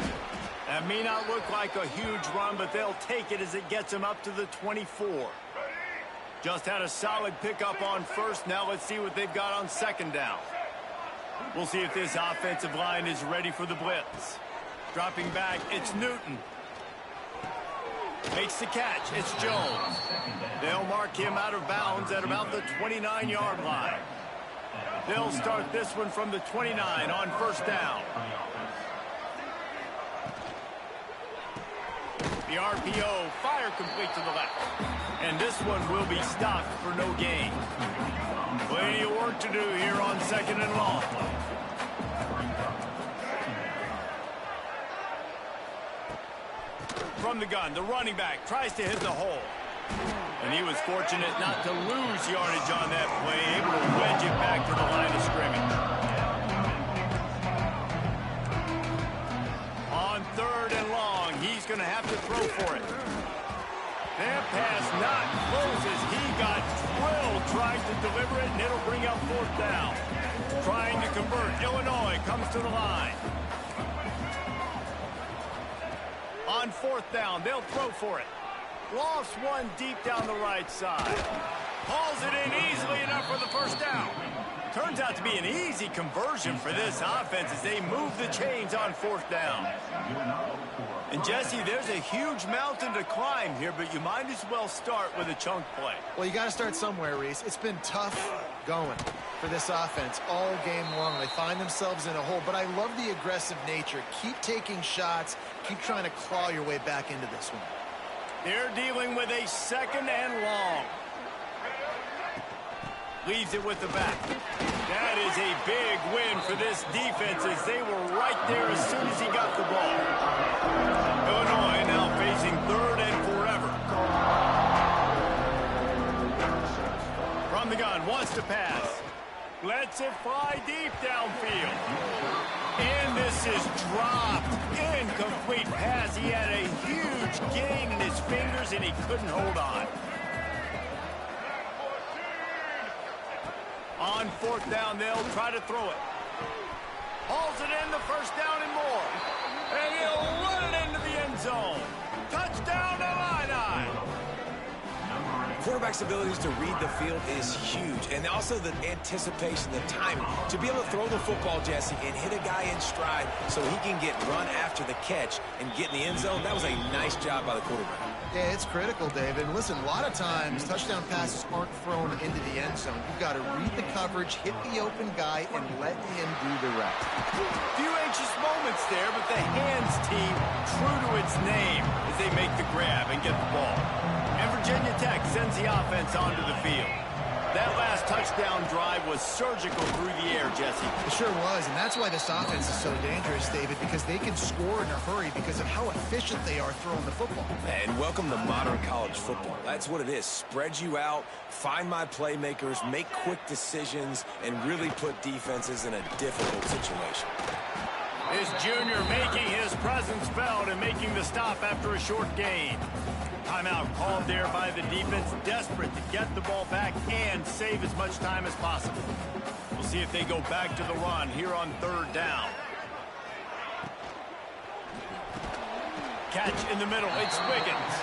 S1: That may not look like a huge run, but they'll take it as it gets him up to the 24. Just had a solid pickup on first. Now let's see what they've got on second down. We'll see if this offensive line is ready for the blitz. Dropping back, it's Newton. Makes the catch, it's Jones. They'll mark him out of bounds at about the 29-yard line. They'll start this one from the 29 on first down. The RPO, fire complete to the left. And this one will be stopped for no gain. Plenty of work to do here on second and long. From the gun, the running back tries to hit the hole. And he was fortunate not to lose yardage on that play, able to wedge it back to the line of scrimmage. On third and long, he's going to have to throw for it. That pass not close as he got drilled trying to deliver it, and it'll bring up fourth down. Trying to convert. Illinois comes to the line. On fourth down, they'll throw for it. Lost one deep down the right side. Hauls it in easily enough for the first down. Turns out to be an easy conversion for this offense as they move the chains on fourth down. And Jesse, there's a huge mountain to climb here, but you might as well start with a chunk play.
S2: Well, you got to start somewhere, Reese. It's been tough going for this offense all game long. They find themselves in a hole, but I love the aggressive nature. Keep taking shots. Keep trying to claw your way back into this one.
S1: They're dealing with a second and long. Leaves it with the back. That is a big win for this defense as they were right there as soon as he got the ball. Illinois now facing third and forever. From the gun, wants to pass. Lets it fly deep downfield. And this is dropped. Incomplete pass. He had a huge gain in his fingers and he couldn't hold on. On fourth down, they'll try to throw it. Hauls it in, the first down and more. And he'll run it into the end zone. Touchdown, Illini!
S3: Quarterback's abilities to read the field is huge, and also the anticipation, the timing. To be able to throw the football, Jesse, and hit a guy in stride so he can get run after the catch and get in the end zone, that was a nice job by the quarterback.
S2: Yeah, it's critical, David. And listen, a lot of times touchdown passes aren't thrown into the end zone. You've got to read the coverage, hit the open guy, and let him do the rest.
S1: Few anxious moments there, but the hands team true to its name as they make the grab and get the ball. And Virginia Tech sends the offense onto the field. That last touchdown drive was surgical through the air, Jesse.
S2: It sure was, and that's why this offense is so dangerous, David, because they can score in a hurry because of how efficient they are throwing the football.
S3: And welcome to modern college football. That's what it is. Spread you out, find my playmakers, make quick decisions, and really put defenses in a difficult situation.
S1: This junior making his presence felt and making the stop after a short gain. Timeout called there by the defense, desperate to get the ball back and save as much time as possible. We'll see if they go back to the run here on third down. Catch in the middle, it's Wiggins.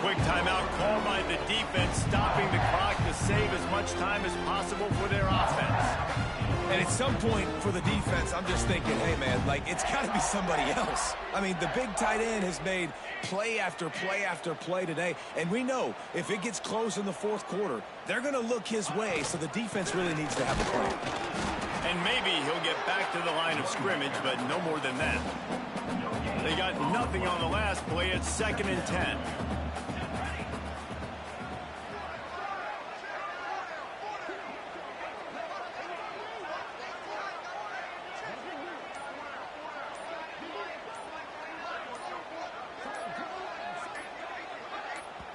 S1: Quick timeout called by the defense, stopping the clock to save as much time as possible for their offense.
S3: And at some point for the defense, I'm just thinking, hey, man, like, it's got to be somebody else. I mean, the big tight end has made play after play after play today. And we know if it gets close in the fourth quarter, they're going to look his way, so the defense really needs to have a plan.
S1: And maybe he'll get back to the line of scrimmage, but no more than that. They got nothing on the last play. It's 2nd and 10.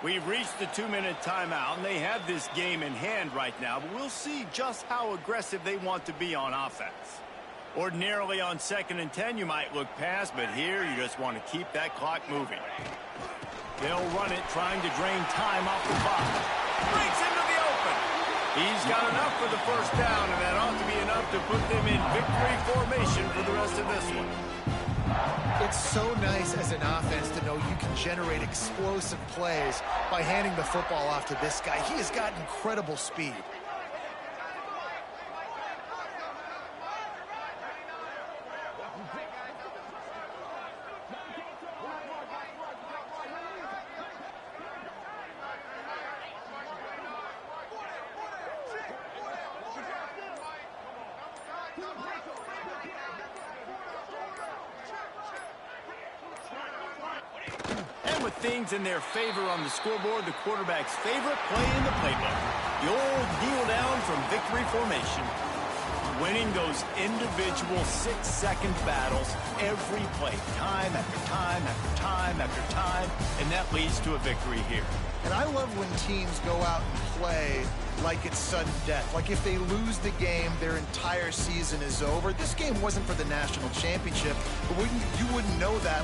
S1: We've reached the 2-minute timeout, and they have this game in hand right now, but we'll see just how aggressive they want to be on offense. Ordinarily on 2nd and 10, you might look past, but here you just want to keep that clock moving. They'll run it, trying to drain time off the clock. Breaks into the open. He's got enough for the first down, and that ought to be enough to put them in victory formation for the rest of this one.
S2: It's so nice as an offense to know you can generate explosive plays by handing the football off to this guy. He has got incredible speed.
S1: With things in their favor on the scoreboard, the quarterback's favorite play in the playbook. The old kneel down from victory formation. Winning those individual 6-second battles every play, time after time after time after time, and that leads to a victory here.
S2: And I love when teams go out and play like it's sudden death. Like if they lose the game, their entire season is over. This game wasn't for the national championship, but you wouldn't know that.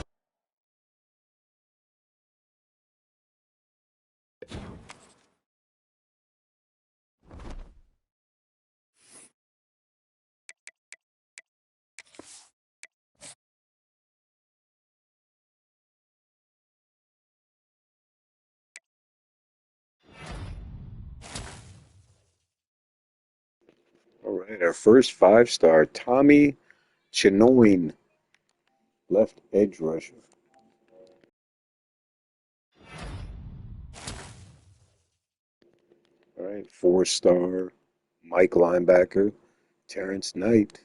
S5: All right, our first 5-star, Tommy Chinoine, left edge rusher. All right, 4-star, Mike linebacker, Terrence Knight.